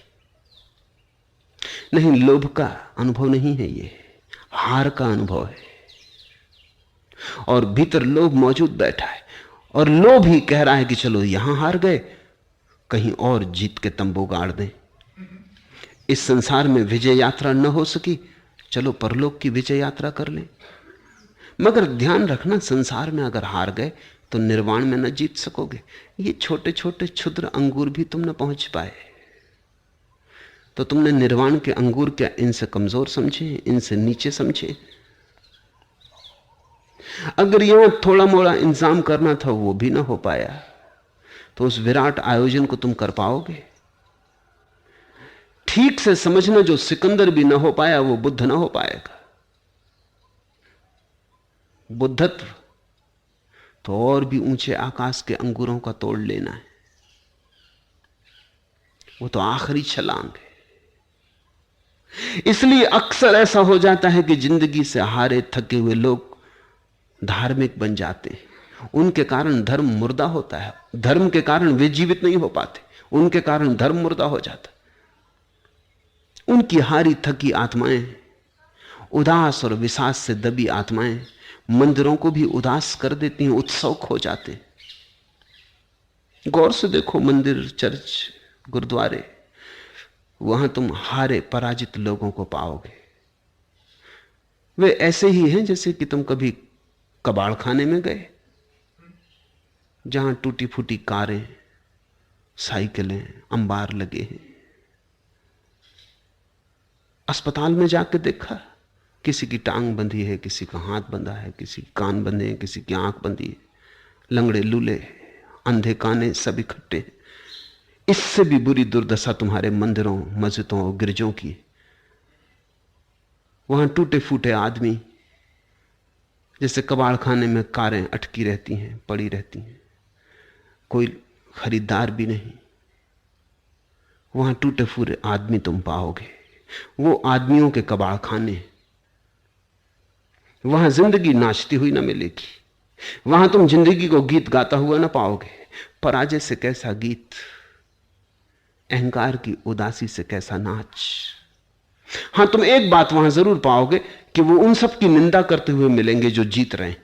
नहीं, लोभ का अनुभव नहीं है, ये हार का अनुभव है। और भीतर लोभ मौजूद बैठा है और लोभ ही कह रहा है कि चलो यहां हार गए, कहीं और जीत के तंबू गाड़ दें। इस संसार में विजय यात्रा न हो सकी, चलो परलोक की विजय यात्रा कर लें। मगर ध्यान रखना, संसार में अगर हार गए तो निर्वाण में न जीत सकोगे। ये छोटे छोटे क्षुद्र अंगूर भी तुम न पहुंच पाए तो तुमने निर्वाण के अंगूर क्या इनसे कमजोर समझे, इनसे नीचे समझे? अगर यहां थोड़ा मोड़ा इंतजाम करना था वो भी ना हो पाया तो उस विराट आयोजन को तुम कर पाओगे? ठीक से समझना, जो सिकंदर भी ना हो पाया वो बुद्ध ना हो पाएगा। बुद्धत्व तो और भी ऊंचे आकाश के अंगूरों का तोड़ लेना है, वो तो आखिरी छलांग है। इसलिए अक्सर ऐसा हो जाता है कि जिंदगी से हारे थके हुए लोग धार्मिक बन जाते हैं। उनके कारण धर्म मुर्दा होता है, धर्म के कारण वे जीवित नहीं हो पाते, उनके कारण धर्म मुर्दा हो जाता। उनकी हारी थकी आत्माएं, उदास और विषाद से दबी आत्माएं मंदिरों को भी उदास कर देती हैं, उत्सव खो जाते। गौर से देखो मंदिर, चर्च, गुरुद्वारे, वहां तुम हारे पराजित लोगों को पाओगे। वे ऐसे ही हैं जैसे कि तुम कभी कबाड़ खाने में गए, जहां टूटी फूटी कारें, साइकिलें, अंबार लगे हैं। अस्पताल में जाकर देखा, किसी की टांग बंधी है, किसी का हाथ बंधा है, किसी के कान बंधे हैं, किसी की आंख बंधी है, लंगड़े लूले, अंधे काने, सब इकट्ठे हैं। इससे भी बुरी दुर्दशा तुम्हारे मंदिरों, मस्जिदों और गिरजों की। वहां टूटे फूटे आदमी, जैसे कबाड़ खाने में कारें अटकी रहती हैं, पड़ी रहती हैं, कोई खरीदार भी नहीं। वहां टूटे फूटे आदमी तुम पाओगे, वो आदमियों के कबाड़ खाने। वहां जिंदगी नाचती हुई ना मिलेगी, वहां तुम जिंदगी को गीत गाता हुआ ना पाओगे। पराजय से कैसा गीत, अहंकार की उदासी से कैसा नाच। हां, तुम एक बात वहां जरूर पाओगे कि वो उन सब की निंदा करते हुए मिलेंगे जो जीत रहे हैं।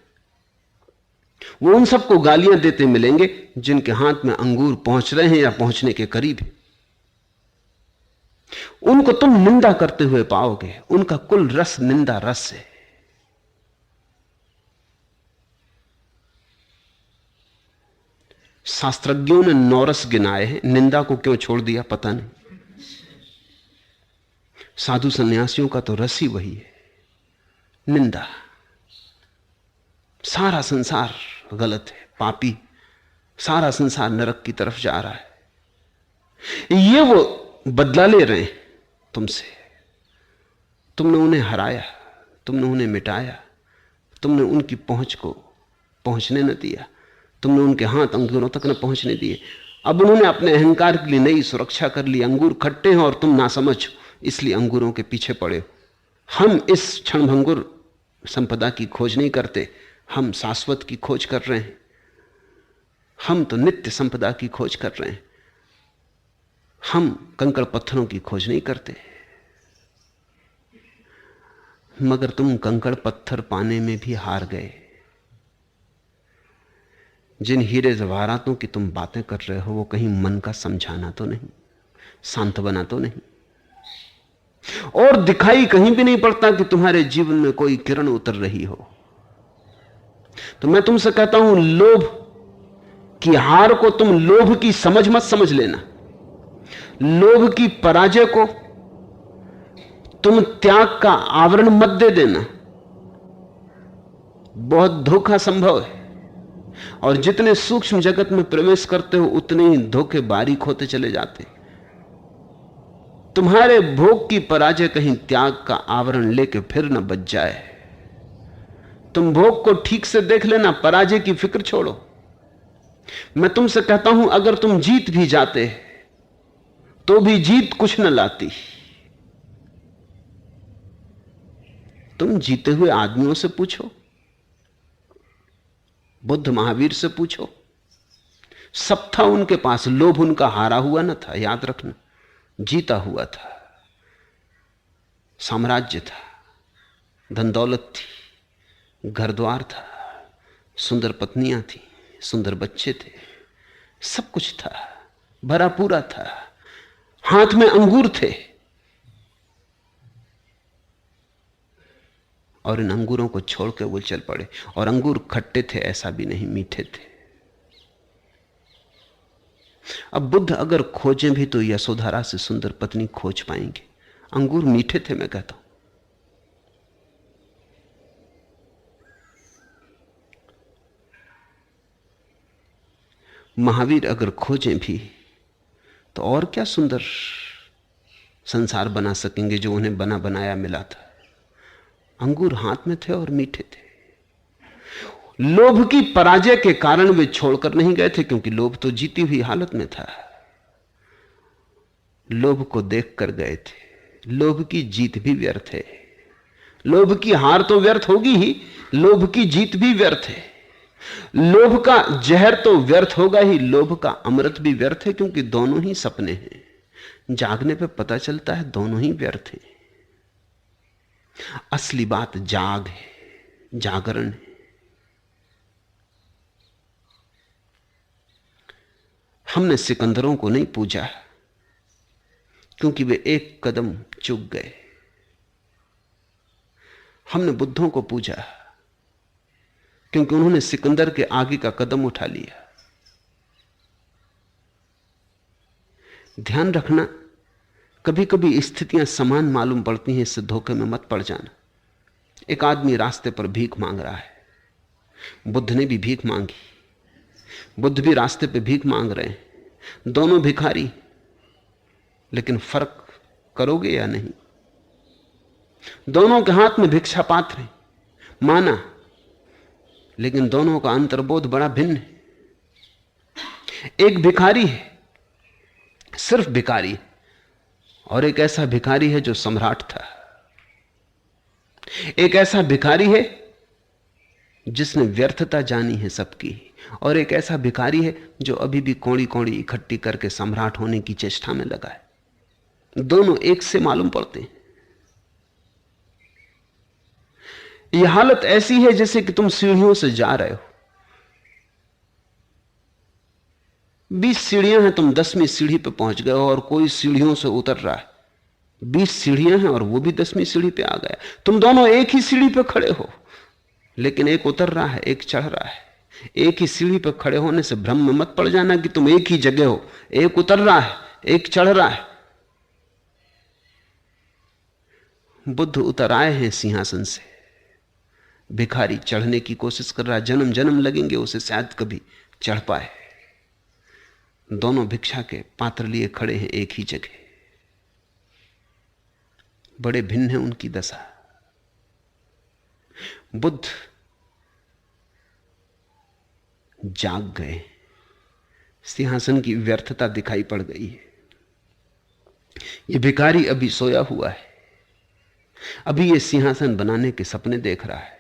वो उन सबको गालियां देते मिलेंगे जिनके हाथ में अंगूर पहुंच रहे हैं या पहुंचने के करीब है। उनको तुम निंदा करते हुए पाओगे। उनका कुल रस निंदा रस है। शास्त्रज्ञों ने 9 रस गिनाए हैं, निंदा को क्यों छोड़ दिया पता नहीं। साधु सन्यासियों का तो रस ही वही है, निंदा। सारा संसार गलत है, पापी, सारा संसार नरक की तरफ जा रहा है। ये वो बदला ले रहे हैं तुमसे। तुमने उन्हें हराया, तुमने उन्हें मिटाया, तुमने उनकी पहुंच को पहुंचने न दिया, तुमने उनके हाथ अंगूरों तक न पहुंचने दिए। अब उन्होंने अपने अहंकार के लिए नई सुरक्षा कर ली। अंगूर खट्टे हैं और तुम नासमझ हो, इसलिए अंगूरों के पीछे पड़े हो। हम इस क्षणभंगुर संपदा की खोज नहीं करते, हम शाश्वत की खोज कर रहे हैं। हम तो नित्य संपदा की खोज कर रहे हैं। हम कंकड़ पत्थरों की खोज नहीं करते। मगर तुम कंकड़ पत्थर पाने में भी हार गए। जिन हीरे जवाहरातों की तुम बातें कर रहे हो, वो कहीं मन का समझाना तो नहीं, सांत्वना तो नहीं, और दिखाई कहीं भी नहीं पड़ता कि तुम्हारे जीवन में कोई किरण उतर रही हो। तो मैं तुमसे कहता हूं, लोभ की हार को तुम लोभ की समझ मत समझ लेना। लोभ की पराजय को तुम त्याग का आवरण मत दे देना। बहुत धोखा संभव है, और जितने सूक्ष्म जगत में प्रवेश करते हो उतने ही धोखे बारीक होते चले जाते। तुम्हारे भोग की पराजय कहीं त्याग का आवरण लेके फिर न बच जाए। तुम भोग को ठीक से देख लेना, पराजय की फिक्र छोड़ो। मैं तुमसे कहता हूं, अगर तुम जीत भी जाते तो भी जीत कुछ न लाती। तुम जीते हुए आदमियों से पूछो, बुद्ध महावीर से पूछो, सब था उनके पास। लोभ उनका हारा हुआ न था, याद रखना, जीता हुआ था। साम्राज्य था, धन दौलत थी, घर द्वार था, सुंदर पत्नियां थी, सुंदर बच्चे थे, सब कुछ था, भरा पूरा था। हाथ में अंगूर थे, और इन अंगूरों को छोड़कर वो चल पड़े। और अंगूर खट्टे थे ऐसा भी नहीं, मीठे थे। अब बुद्ध अगर खोजें भी तो यशोधरा से सुंदर पत्नी खोज पाएंगे। अंगूर मीठे थे, मैं कहता हूं। महावीर अगर खोजें भी तो और क्या सुंदर संसार बना सकेंगे जो उन्हें बना बनाया मिला था। अंगूर हाथ में थे और मीठे थे। लोभ की पराजय के कारण वे छोड़कर नहीं गए थे, क्योंकि लोभ तो जीती हुई हालत में था। लोभ को देखकर गए थे। लोभ की जीत भी व्यर्थ है। लोभ की हार तो व्यर्थ होगी ही, लोभ की जीत भी व्यर्थ है। लोभ का जहर तो व्यर्थ होगा ही, लोभ का अमृत भी व्यर्थ है, क्योंकि दोनों ही सपने हैं। जागने पे पता चलता है दोनों ही व्यर्थ हैं। असली बात जाग है, जागरण है। हमने सिकंदरों को नहीं पूजा क्योंकि वे एक कदम चूक गए। हमने बुद्धों को पूजा क्योंकि उन्होंने सिकंदर के आगे का कदम उठा लिया। ध्यान रखना, कभी कभी स्थितियां समान मालूम पड़ती हैं, इससे धोखे में मत पड़ जाना। एक आदमी रास्ते पर भीख मांग रहा है, बुद्ध ने भी भीख मांगी, बुद्ध भी रास्ते पे भीख मांग रहे हैं, दोनों भिखारी, लेकिन फर्क करोगे या नहीं? दोनों के हाथ में भिक्षा पात्र है, माना, लेकिन दोनों का अंतर्बोध बड़ा भिन्न है। एक भिखारी है, सिर्फ भिखारी है, और एक ऐसा भिखारी है जो सम्राट था। एक ऐसा भिखारी है जिसने व्यर्थता जानी है सबकी, और एक ऐसा भिखारी है जो अभी भी कौड़ी कौड़ी इकट्ठी करके सम्राट होने की चेष्टा में लगा है। दोनों एक से मालूम पड़ते हैं। यह हालत ऐसी है जैसे कि तुम सीढ़ियों से जा रहे हो, 20 सीढ़ियां हैं, तुम 10वीं सीढ़ी पे पहुंच गए हो और कोई सीढ़ियों से उतर रहा है। 20 सीढ़ियां हैं और वो भी 10वीं सीढ़ी पे आ गया। तुम दोनों एक ही सीढ़ी पे खड़े हो, लेकिन एक उतर रहा है, एक चढ़ रहा है। एक ही सीढ़ी पे खड़े होने से भ्रम में मत पड़ जाना कि तुम एक ही जगह हो। एक उतर रहा है, एक चढ़ रहा है। बुद्ध उतर आए हैं सिंहासन से, भिखारी चढ़ने की कोशिश कर रहा है। जन्म जन्म लगेंगे उसे शायद कभी चढ़ पाए। दोनों भिक्षा के पात्र लिए खड़े हैं एक ही जगह, बड़े भिन्न है उनकी दशा। बुद्ध जाग गए, सिंहासन की व्यर्थता दिखाई पड़ गई है। यह भिखारी अभी सोया हुआ है, अभी यह सिंहासन बनाने के सपने देख रहा है।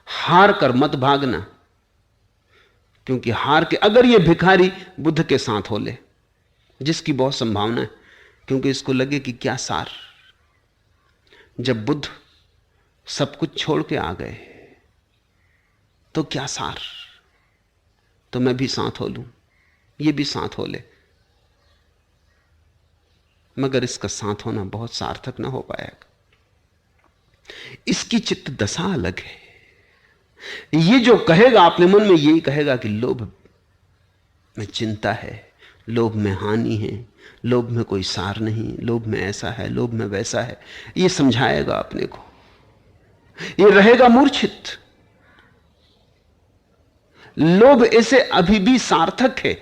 हार कर मत भागना, क्योंकि हार के अगर यह भिखारी बुद्ध के साथ हो ले, जिसकी बहुत संभावना है, क्योंकि इसको लगे कि क्या सार, जब बुद्ध सब कुछ छोड़ के आ गए तो क्या सार, तो मैं भी साथ हो लूं, ये भी साथ हो ले, मगर इसका साथ होना बहुत सार्थक ना हो पाएगा। इसकी चित्त दशा अलग है। ये जो कहेगा अपने मन में यही कहेगा कि लोभ में चिंता है, लोभ में हानि है, लोभ में कोई सार नहीं, लोभ में ऐसा है, लोभ में वैसा है। ये समझाएगा अपने को, ये रहेगा मूर्छित। लोभ इसे अभी भी सार्थक है,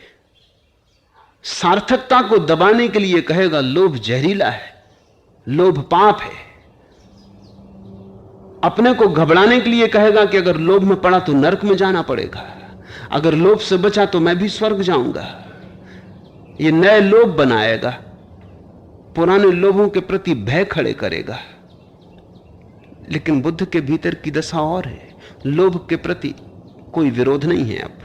सार्थकता को दबाने के लिए कहेगा लोभ जहरीला है, लोभ पाप है। अपने को घबराने के लिए कहेगा कि अगर लोभ में पड़ा तो नरक में जाना पड़ेगा, अगर लोभ से बचा तो मैं भी स्वर्ग जाऊंगा। ये नए लोभ बनाएगा, पुराने लोभों के प्रति भय खड़े करेगा। लेकिन बुद्ध के भीतर की दशा और है, लोभ के प्रति कोई विरोध नहीं है। अब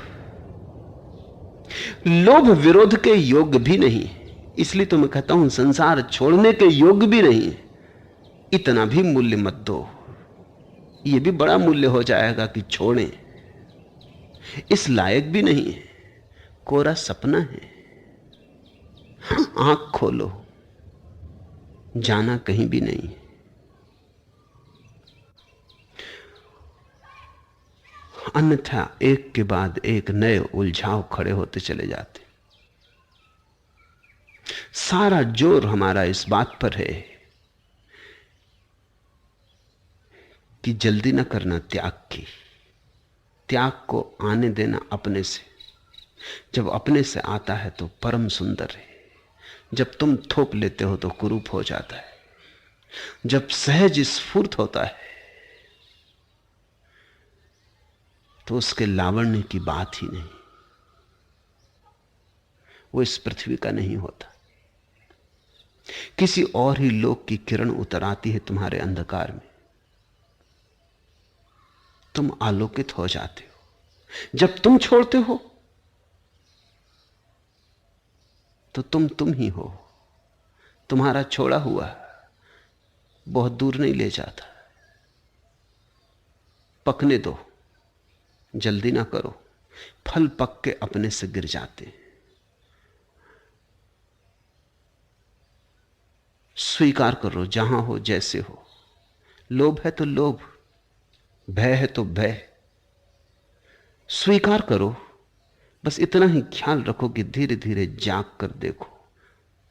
लोभ विरोध के योग्य भी नहीं है, इसलिए तो मैं कहता हूं संसार छोड़ने के योग्य भी नहीं है। इतना भी मूल्य मत दो, यह भी बड़ा मूल्य हो जाएगा कि छोड़ें, इस लायक भी नहीं है, कोरा सपना है। आंख खोलो, जाना कहीं भी नहीं। अन्यथा एक के बाद एक नए उलझाव खड़े होते चले जाते। सारा जोर हमारा इस बात पर है कि जल्दी न करना त्याग की, त्याग को आने देना अपने से। जब अपने से आता है तो परम सुंदर है, जब तुम थोप लेते हो तो कुरूप हो जाता है। जब सहज स्फूर्त होता है तो उसके लावण्य की बात ही नहीं, वो इस पृथ्वी का नहीं होता। किसी और ही लोक की किरण उतर आती है तुम्हारे अंधकार में, तुम आलोकित हो जाते हो। जब तुम छोड़ते हो तो तुम ही हो। तुम्हारा छोड़ा हुआ बहुत दूर नहीं ले जाता। पकने दो, जल्दी ना करो। फल पक के अपने से गिर जाते हैं। स्वीकार करो, जहां हो जैसे हो। लोभ है तो लोभ, भय है तो भय, स्वीकार करो। बस इतना ही ख्याल रखो कि धीरे धीरे जाग कर देखो।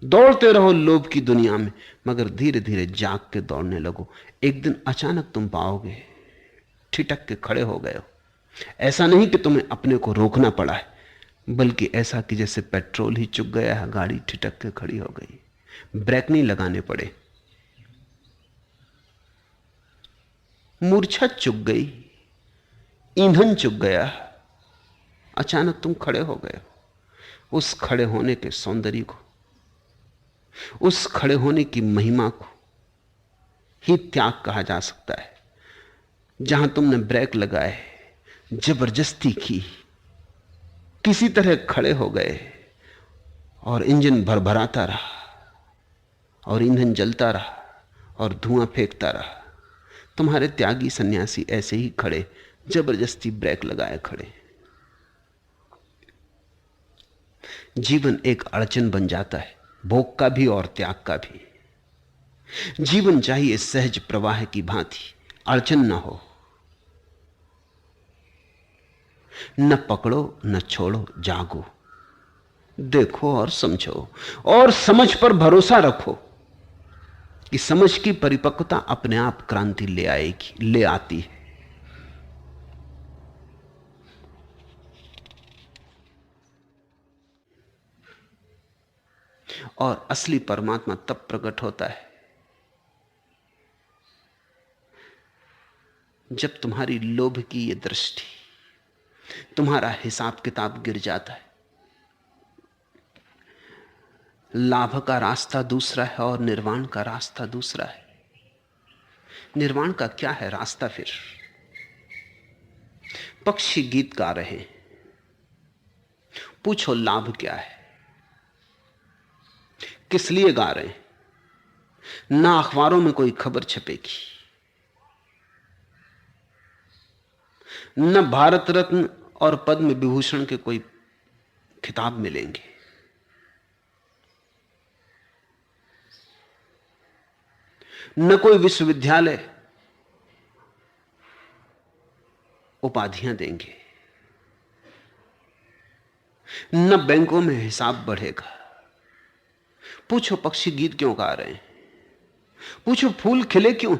दौड़ते रहो लोभ की दुनिया में, मगर धीरे धीरे जाग के दौड़ने लगो। एक दिन अचानक तुम पाओगे ठिठक के खड़े हो गए हो। ऐसा नहीं कि तुम्हें अपने को रोकना पड़ा है, बल्कि ऐसा कि जैसे पेट्रोल ही चुक गया है, गाड़ी ठिठक के खड़ी हो गई, ब्रेक नहीं लगाने पड़े। मूर्छा चुक गई, ईंधन चुक गया, अचानक तुम खड़े हो गए हो। उस खड़े होने के सौंदर्य को, उस खड़े होने की महिमा को ही त्याग कहा जा सकता है। जहां तुमने ब्रेक लगाए, जबरदस्ती की, किसी तरह खड़े हो गए और इंजन भरभराता रहा और ईंधन जलता रहा और धुआं फेंकता रहा। तुम्हारे त्यागी सन्यासी ऐसे ही खड़े, जबरदस्ती ब्रेक लगाए खड़े। जीवन एक अड़चन बन जाता है, भोग का भी और त्याग का भी। जीवन चाहिए सहज प्रवाह की भांति, अड़चन ना हो। न पकड़ो न छोड़ो, जागो, देखो और समझो, और समझ पर भरोसा रखो कि समझ की परिपक्वता अपने आप क्रांति ले आएगी, ले आती है। और असली परमात्मा तब प्रकट होता है जब तुम्हारी लोभ की यह दृष्टि, तुम्हारा हिसाब किताब गिर जाता है। लाभ का रास्ता दूसरा है और निर्वाण का रास्ता दूसरा है। निर्वाण का क्या है रास्ता? फिर पक्षी गीत गा रहे हैं, पूछो लाभ क्या है? किस लिए गा रहे हैं? ना अखबारों में कोई खबर छपेगी, न भारत रत्न और पद्म विभूषण के कोई खिताब मिलेंगे। न कोई विश्वविद्यालय उपाधियां देंगे, न बैंकों में हिसाब बढ़ेगा। पूछो पक्षी गीत क्यों गा रहे हैं? पूछो फूल खिले क्यों?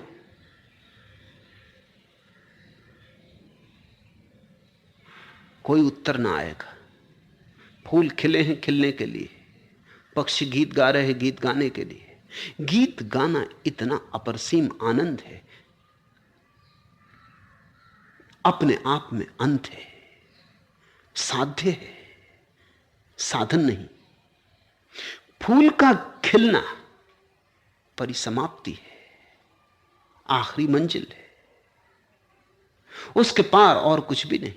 कोई उत्तर ना आएगा। फूल खिले हैं खिलने के लिए, पक्षी गीत गा रहे हैं गीत गाने के लिए। गीत गाना इतना अपरसीम आनंद है, अपने आप में अंत है, साध्य है, साधन नहीं। फूल का खिलना परिसमाप्ति है, आखिरी मंजिल है, उसके पार और कुछ भी नहीं।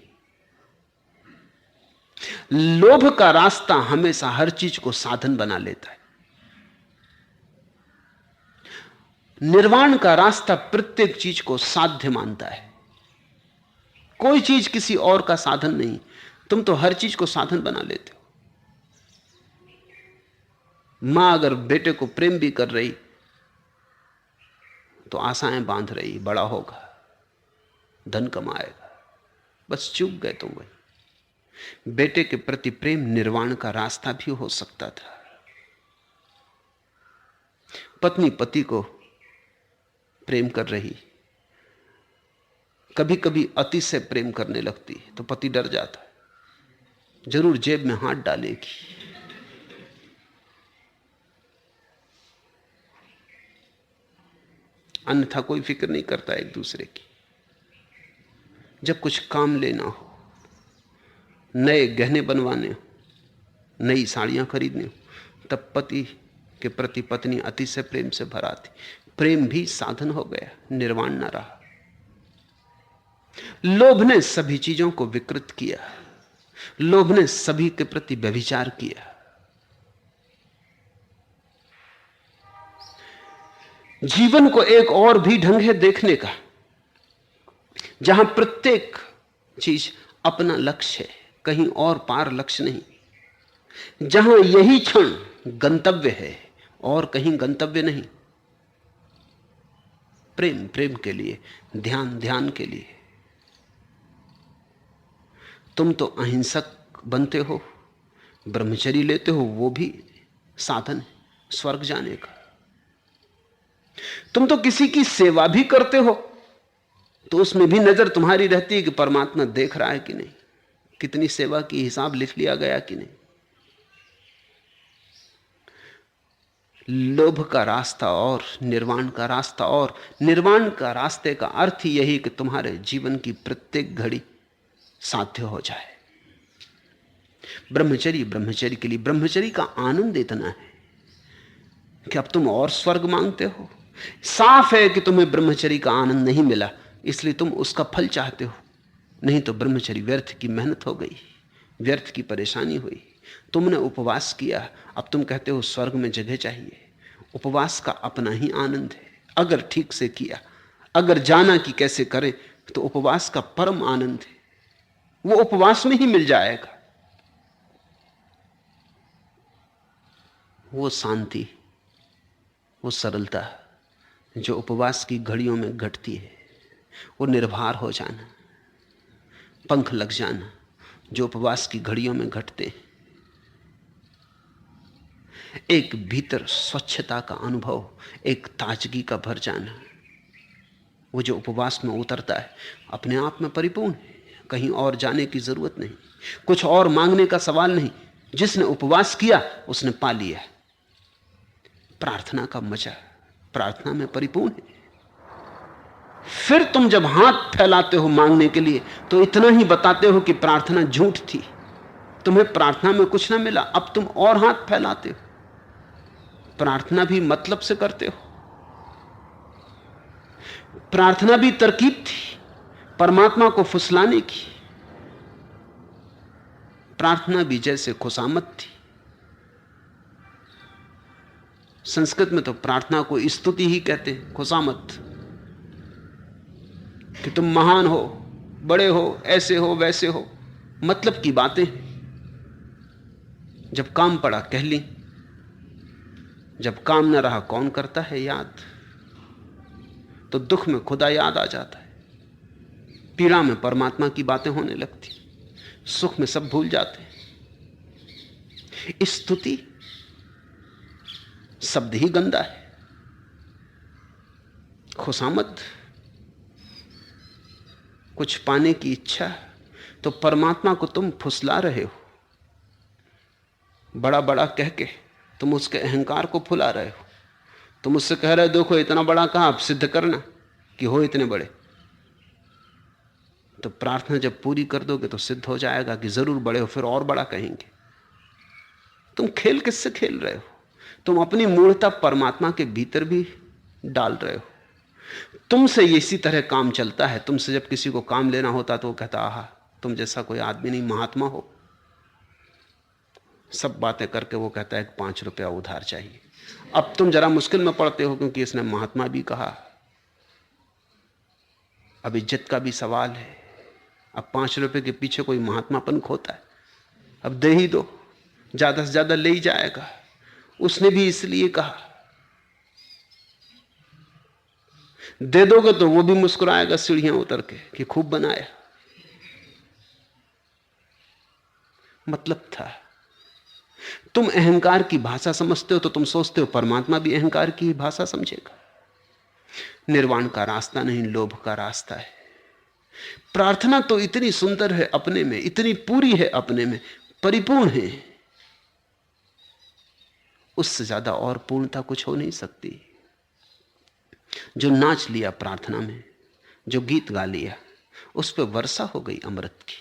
लोभ का रास्ता हमेशा हर चीज को साधन बना लेता है। निर्वाण का रास्ता प्रत्येक चीज को साध्य मानता है। कोई चीज किसी और का साधन नहीं, तुम तो हर चीज को साधन बना लेते हो। मां अगर बेटे को प्रेम भी कर रही तो आशाएं बांध रही, बड़ा होगा, धन कमाएगा, बस चूक गए तुम। वही बेटे के प्रति प्रेम निर्वाण का रास्ता भी हो सकता था। पत्नी पति को प्रेम कर रही, कभी कभी अति से प्रेम करने लगती है तो पति डर जाता है, जरूर जेब में हाथ डालेगी। अन्यथा कोई फिक्र नहीं करता एक दूसरे की। जब कुछ काम लेना हो, नए गहने बनवाने हो, नई साड़ियां खरीदनी हो, तब पति के प्रति पत्नी अति से प्रेम से भराती। प्रेम भी साधन हो गया, निर्वाण न रहा। लोभ ने सभी चीजों को विकृत किया, लोभ ने सभी के प्रति व्यभिचार किया। जीवन को एक और भी ढंग है देखने का, जहां प्रत्येक चीज अपना लक्ष्य है, कहीं और पार लक्ष्य नहीं। जहां यही क्षण गंतव्य है और कहीं गंतव्य नहीं। प्रेम प्रेम के लिए, ध्यान ध्यान के लिए। तुम तो अहिंसक बनते हो, ब्रह्मचर्य लेते हो, वो भी साधन है स्वर्ग जाने का। तुम तो किसी की सेवा भी करते हो, तो उसमें भी नजर तुम्हारी रहती है कि परमात्मा देख रहा है कि नहीं, कितनी सेवा की हिसाब लिख लिया गया कि नहीं। लोभ का रास्ता और निर्वाण का रास्ता और। निर्वाण का रास्ते का अर्थ ही यही कि तुम्हारे जीवन की प्रत्येक घड़ी साध्य हो जाए। ब्रह्मचर्य ब्रह्मचर्य के लिए, ब्रह्मचर्य का आनंद इतना है कि अब तुम और स्वर्ग मांगते हो। साफ है कि तुम्हें ब्रह्मचर्य का आनंद नहीं मिला, इसलिए तुम उसका फल चाहते हो। नहीं तो ब्रह्मचर्य व्यर्थ की मेहनत हो गई, व्यर्थ की परेशानी हुई। तुमने उपवास किया, अब तुम कहते हो स्वर्ग में जगह चाहिए। उपवास का अपना ही आनंद है, अगर ठीक से किया, अगर जाना कि कैसे करें, तो उपवास का परम आनंद है, वो उपवास में ही मिल जाएगा। वो शांति, वो सरलता जो उपवास की घड़ियों में घटती है, वो निर्भर हो जाना, पंख लग जाना जो उपवास की घड़ियों में घटते हैं। एक भीतर स्वच्छता का अनुभव, एक ताजगी का भर जाना, वो जो उपवास में उतरता है अपने आप में परिपूर्ण है। कहीं और जाने की जरूरत नहीं, कुछ और मांगने का सवाल नहीं। जिसने उपवास किया उसने पा लिया। प्रार्थना का मजा प्रार्थना में परिपूर्ण है। फिर तुम जब हाथ फैलाते हो मांगने के लिए, तो इतना ही बताते हो कि प्रार्थना झूठ थी, तुम्हें प्रार्थना में कुछ ना मिला। अब तुम और हाथ फैलाते हो, प्रार्थना भी मतलब से करते हो। प्रार्थना भी तरकीब थी परमात्मा को फुसलाने की। प्रार्थना भी जैसे खुशामद थी। संस्कृत में तो प्रार्थना को स्तुति ही कहते हैं, खुशामद, कि तुम महान हो, बड़े हो, ऐसे हो, वैसे हो, मतलब की बातें। जब काम पड़ा कह ली, जब काम न रहा कौन करता है याद। तो दुख में खुदा याद आ जाता है, पीड़ा में परमात्मा की बातें होने लगती, सुख में सब भूल जाते हैं। स्तुति शब्द ही गंदा है, खुशामद कुछ पाने की इच्छा, तो परमात्मा को तुम फुसला रहे हो। बड़ा बड़ा कह के तुम उसके अहंकार को फुला रहे हो। तुम उससे कह रहे हो देखो इतना बड़ा कहा, अब सिद्ध करना कि हो इतने बड़े। तो प्रार्थना जब पूरी कर दोगे तो सिद्ध हो जाएगा कि जरूर बड़े हो, फिर और बड़ा कहेंगे। तुम खेल किससे खेल रहे हो? तुम अपनी मूर्खता परमात्मा के भीतर भी डाल रहे हो। तुमसे इसी तरह काम चलता है। तुमसे जब किसी को काम लेना होता तो वो कहता आहा तुम जैसा कोई आदमी नहीं, महात्मा हो। सब बातें करके वो कहता है 5 रुपया उधार चाहिए। अब तुम जरा मुश्किल में पड़ते हो क्योंकि इसने महात्मा भी कहा। अब इज्जत का भी सवाल है। अब 5 रुपए के पीछे कोई महात्मापन खोता है। अब दे ही दो, ज्यादा से ज्यादा ले ही जाएगा। उसने भी इसलिए कहा। दे दोगे तो वो भी मुस्कुराएगा सीढ़ियां उतर के कि खूब बनाया। मतलब था। तुम अहंकार की भाषा समझते हो तो तुम सोचते हो परमात्मा भी अहंकार की भाषा समझेगा। निर्वाण का रास्ता नहीं, लोभ का रास्ता है। प्रार्थना तो इतनी सुंदर है अपने में, इतनी पूरी है अपने में, परिपूर्ण है। उससे ज्यादा और पूर्णता कुछ हो नहीं सकती। जो नाच लिया प्रार्थना में, जो गीत गा लिया, उस पर वर्षा हो गई अमृत की।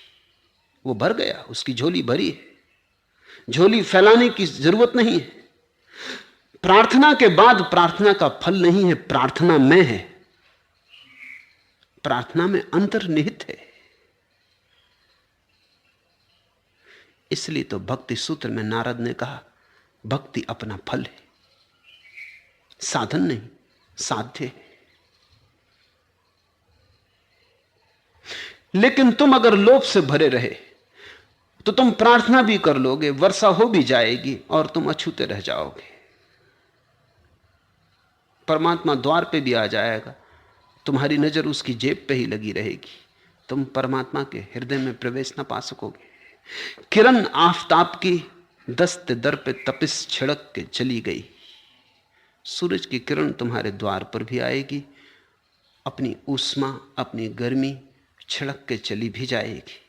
वो भर गया, उसकी झोली भरी है। झोली फैलाने की जरूरत नहीं है। प्रार्थना के बाद प्रार्थना का फल नहीं है, प्रार्थना में है। प्रार्थना में अंतर्निहित है। इसलिए तो भक्ति सूत्र में नारद ने कहा भक्ति अपना फल है, साधन नहीं, साध्य है। लेकिन तुम अगर लोभ से भरे रहे तो तुम प्रार्थना भी कर लोगे, वर्षा हो भी जाएगी और तुम अछूते रह जाओगे। परमात्मा द्वार पे भी आ जाएगा, तुम्हारी नजर उसकी जेब पे ही लगी रहेगी, तुम परमात्मा के हृदय में प्रवेश ना पा सकोगे। किरण आफताब की दस्त दर पे तपिश छिड़क के चली गई। सूरज की किरण तुम्हारे द्वार पर भी आएगी, अपनी ऊष्मा अपनी गर्मी छिड़क के चली भी जाएगी।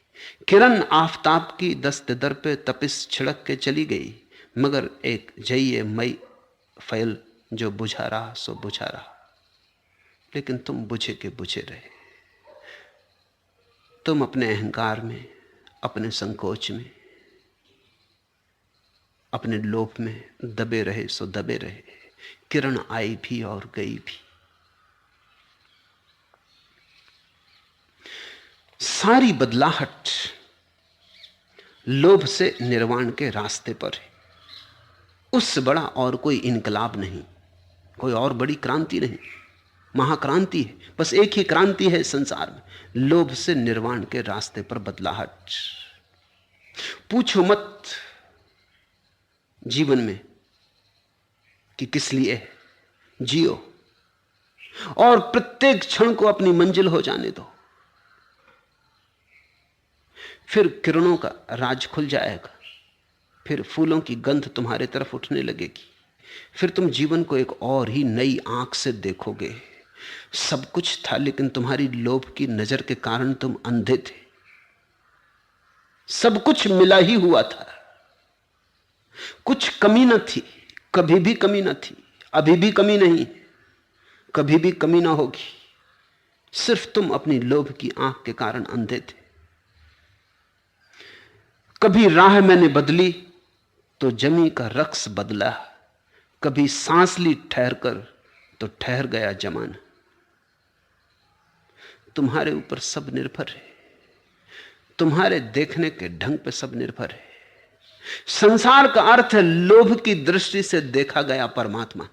किरण आफताब की दस्त दर पे तपिश छिड़क के चली गई, मगर एक जइए मई फैल जो बुझा रहा सो बुझा रहा। लेकिन तुम बुझे के बुझे रहे। तुम अपने अहंकार में, अपने संकोच में, अपने लोभ में दबे रहे सो दबे रहे। किरण आई भी और गई भी। सारी बदलाहट लोभ से निर्वाण के रास्ते पर है। उससे बड़ा और कोई इनकलाब नहीं, कोई और बड़ी क्रांति नहीं। महाक्रांति है, बस एक ही क्रांति है संसार में, लोभ से निर्वाण के रास्ते पर बदलाहट। पूछो मत जीवन में कि किस लिए है, जियो और प्रत्येक क्षण को अपनी मंजिल हो जाने दो। फिर किरणों का राज खुल जाएगा, फिर फूलों की गंध तुम्हारे तरफ उठने लगेगी, फिर तुम जीवन को एक और ही नई आंख से देखोगे। सब कुछ था, लेकिन तुम्हारी लोभ की नजर के कारण तुम अंधे थे। सब कुछ मिला ही हुआ था, कुछ कमी न थी, कभी भी कमी न थी, अभी भी कमी नहीं, कभी भी कमी ना होगी। सिर्फ तुम अपनी लोभ की आंख के कारण अंधे थे। कभी राह मैंने बदली तो जमी का रक्स बदला, कभी सांस ली ठहर कर तो ठहर गया जमाना। तुम्हारे ऊपर सब निर्भर है, तुम्हारे देखने के ढंग पे सब निर्भर है। संसार का अर्थ है लोभ की दृष्टि से देखा गया परमात्मा,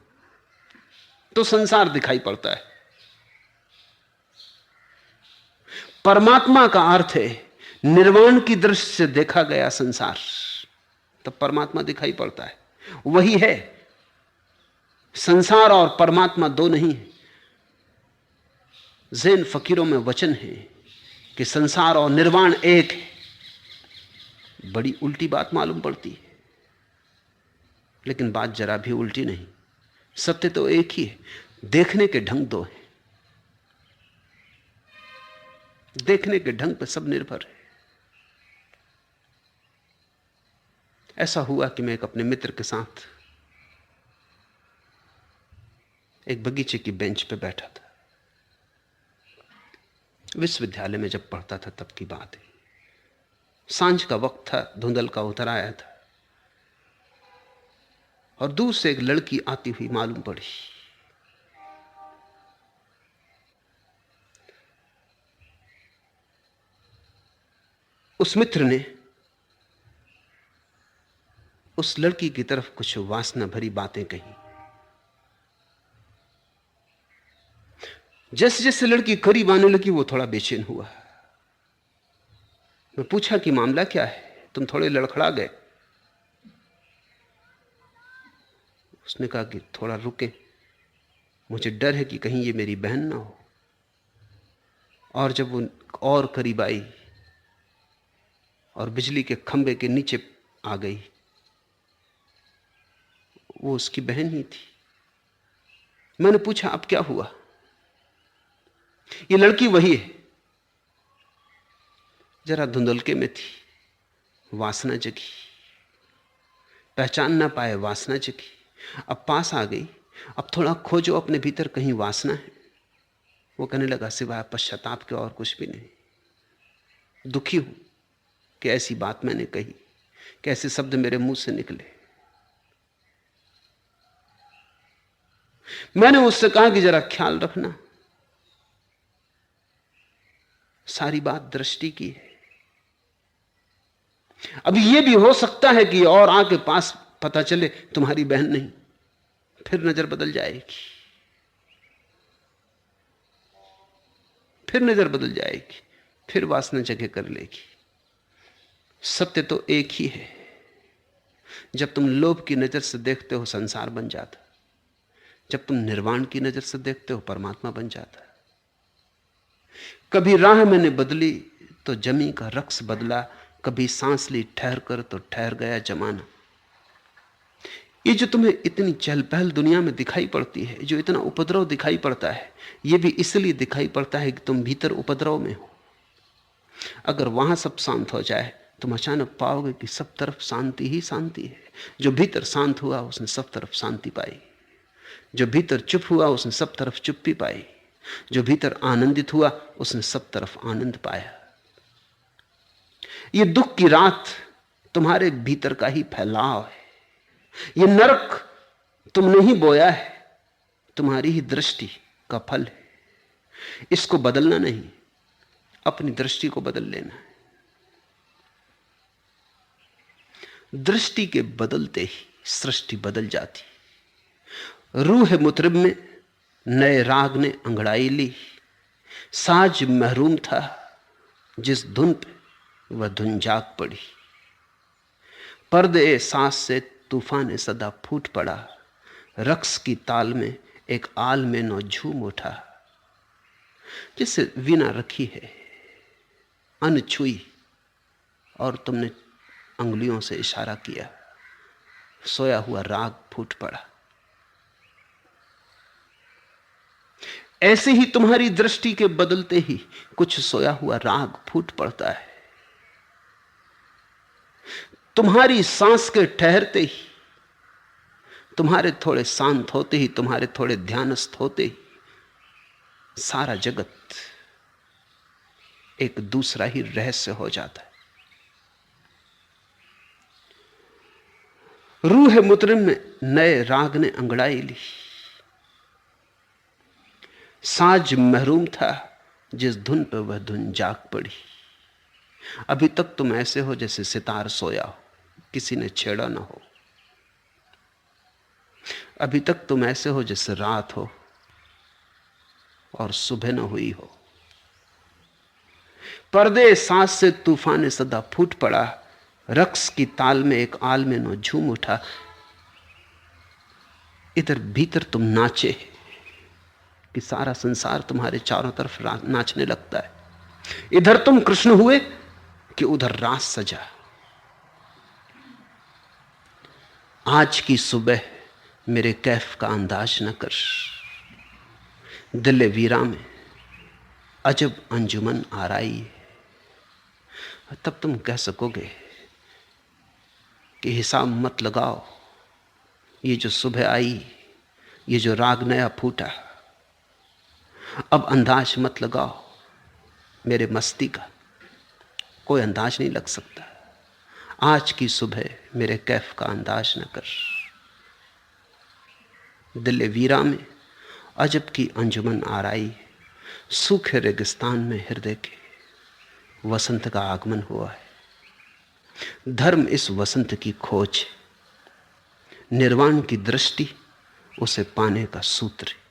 तो संसार दिखाई पड़ता है। परमात्मा का अर्थ है निर्वाण की दृष्टि से देखा गया संसार, तब परमात्मा दिखाई पड़ता है। वही है, संसार और परमात्मा दो नहीं है। ज़ैन फकीरों में वचन है कि संसार और निर्वाण एक है। बड़ी उल्टी बात मालूम पड़ती है, लेकिन बात जरा भी उल्टी नहीं। सत्य तो एक ही है, देखने के ढंग दो हैं। देखने के ढंग पर सब निर्भर है। ऐसा हुआ कि मैं एक अपने मित्र के साथ एक बगीचे की बेंच पे बैठा था। विश्वविद्यालय में जब पढ़ता था तब की बात है। सांझ का वक्त था, धुंधल का उतर आया था और दूर से एक लड़की आती हुई मालूम पड़ी। उस मित्र ने उस लड़की की तरफ कुछ वासना भरी बातें कही। जैसे जैसे लड़की करीब आने लगी वो थोड़ा बेचैन हुआ। मैं पूछा कि मामला क्या है, तुम थोड़े लड़खड़ा गए। उसने कहा कि थोड़ा रुके, मुझे डर है कि कहीं ये मेरी बहन ना हो। और जब वो और करीब आई और बिजली के खंभे के नीचे आ गई, वो उसकी बहन ही थी। मैंने पूछा अब क्या हुआ। ये लड़की वही है, जरा धुंधलके में थी, वासना जगी, पहचान ना पाए, वासना जगी। अब पास आ गई, अब थोड़ा खोजो अपने भीतर, कहीं वासना है। वो कहने लगा सिवाय पश्चाताप के और कुछ भी नहीं। दुखी हूं कि ऐसी बात मैंने कही, कि ऐसे शब्द मेरे मुंह से निकले। मैंने उससे कहा कि जरा ख्याल रखना, सारी बात दृष्टि की है। अब यह भी हो सकता है कि और आके पास पता चले तुम्हारी बहन नहीं, फिर नजर बदल जाएगी, फिर नजर बदल जाएगी, फिर वासना जगह कर लेगी। सत्य तो एक ही है। जब तुम लोभ की नजर से देखते हो संसार बन जाता, जब तुम निर्वाण की नजर से देखते हो परमात्मा बन जाता। कभी राह मैंने बदली तो जमी का रक्स बदला, कभी सांस ली ठहर कर तो ठहर गया जमाना। ये जो तुम्हें इतनी चहल पहल दुनिया में दिखाई पड़ती है, जो इतना उपद्रव दिखाई पड़ता है, ये भी इसलिए दिखाई पड़ता है कि तुम भीतर उपद्रव में हो। अगर वहां सब शांत हो जाए, तुम अचानक पाओगे कि सब तरफ शांति ही शांति है। जो भीतर शांत हुआ उसने सब तरफ शांति पाई, जो भीतर चुप हुआ उसने सब तरफ चुप्पी पाई, जो भीतर आनंदित हुआ उसने सब तरफ आनंद पाया। ये दुख की रात तुम्हारे भीतर का ही फैलाव है। ये नरक तुमने ही बोया है, तुम्हारी ही दृष्टि का फल है। इसको बदलना नहीं, अपनी दृष्टि को बदल लेना है। दृष्टि के बदलते ही सृष्टि बदल जाती। रूह मुतरिब में नए राग ने अंगड़ाई ली, साज महरूम था जिस धुन पे वह धुन जाग पड़ी। पर्दे सांस से तूफान सदा फूट पड़ा, रक्स की ताल में एक आल में नौ झूम उठा। जैसे वीणा रखी है अनछुई और तुमने अंगुलियों से इशारा किया, सोया हुआ राग फूट पड़ा। ऐसे ही तुम्हारी दृष्टि के बदलते ही कुछ सोया हुआ राग फूट पड़ता है। तुम्हारी सांस के ठहरते ही, तुम्हारे थोड़े शांत होते ही, तुम्हारे थोड़े ध्यानस्थ होते ही सारा जगत एक दूसरा ही रहस्य हो जाता है। रूह मुतरिम में नए राग ने अंगड़ाई ली, साज महरूम था जिस धुन पर वह धुन जाग पड़ी। अभी तक तुम ऐसे हो जैसे सितार सोया हो, किसी ने छेड़ा ना हो। अभी तक तुम ऐसे हो जैसे रात हो और सुबह न हुई हो। पर्दे सांस से तूफान सदा फूट पड़ा, रक्स की ताल में एक आल में नो झूम उठा। इधर भीतर तुम नाचे कि सारा संसार तुम्हारे चारों तरफ नाचने लगता है। इधर तुम कृष्ण हुए कि उधर रास सजा। आज की सुबह मेरे कैफ का अंदाज न कर, दिल वीरा में अजब अंजुमन आराई है। तब तुम कह सकोगे कि हिसाब मत लगाओ, ये जो सुबह आई, ये जो राग नया फूटा, अब अंदाज मत लगाओ मेरे मस्ती का, कोई अंदाज नहीं लग सकता। आज की सुबह मेरे कैफ का अंदाज न कर, दिल वीरा में अजब की अंजुमन आराई। सूखे रेगिस्तान में हृदय के वसंत का आगमन हुआ है। धर्म इस वसंत की खोज, निर्वाण की दृष्टि उसे पाने का सूत्र है।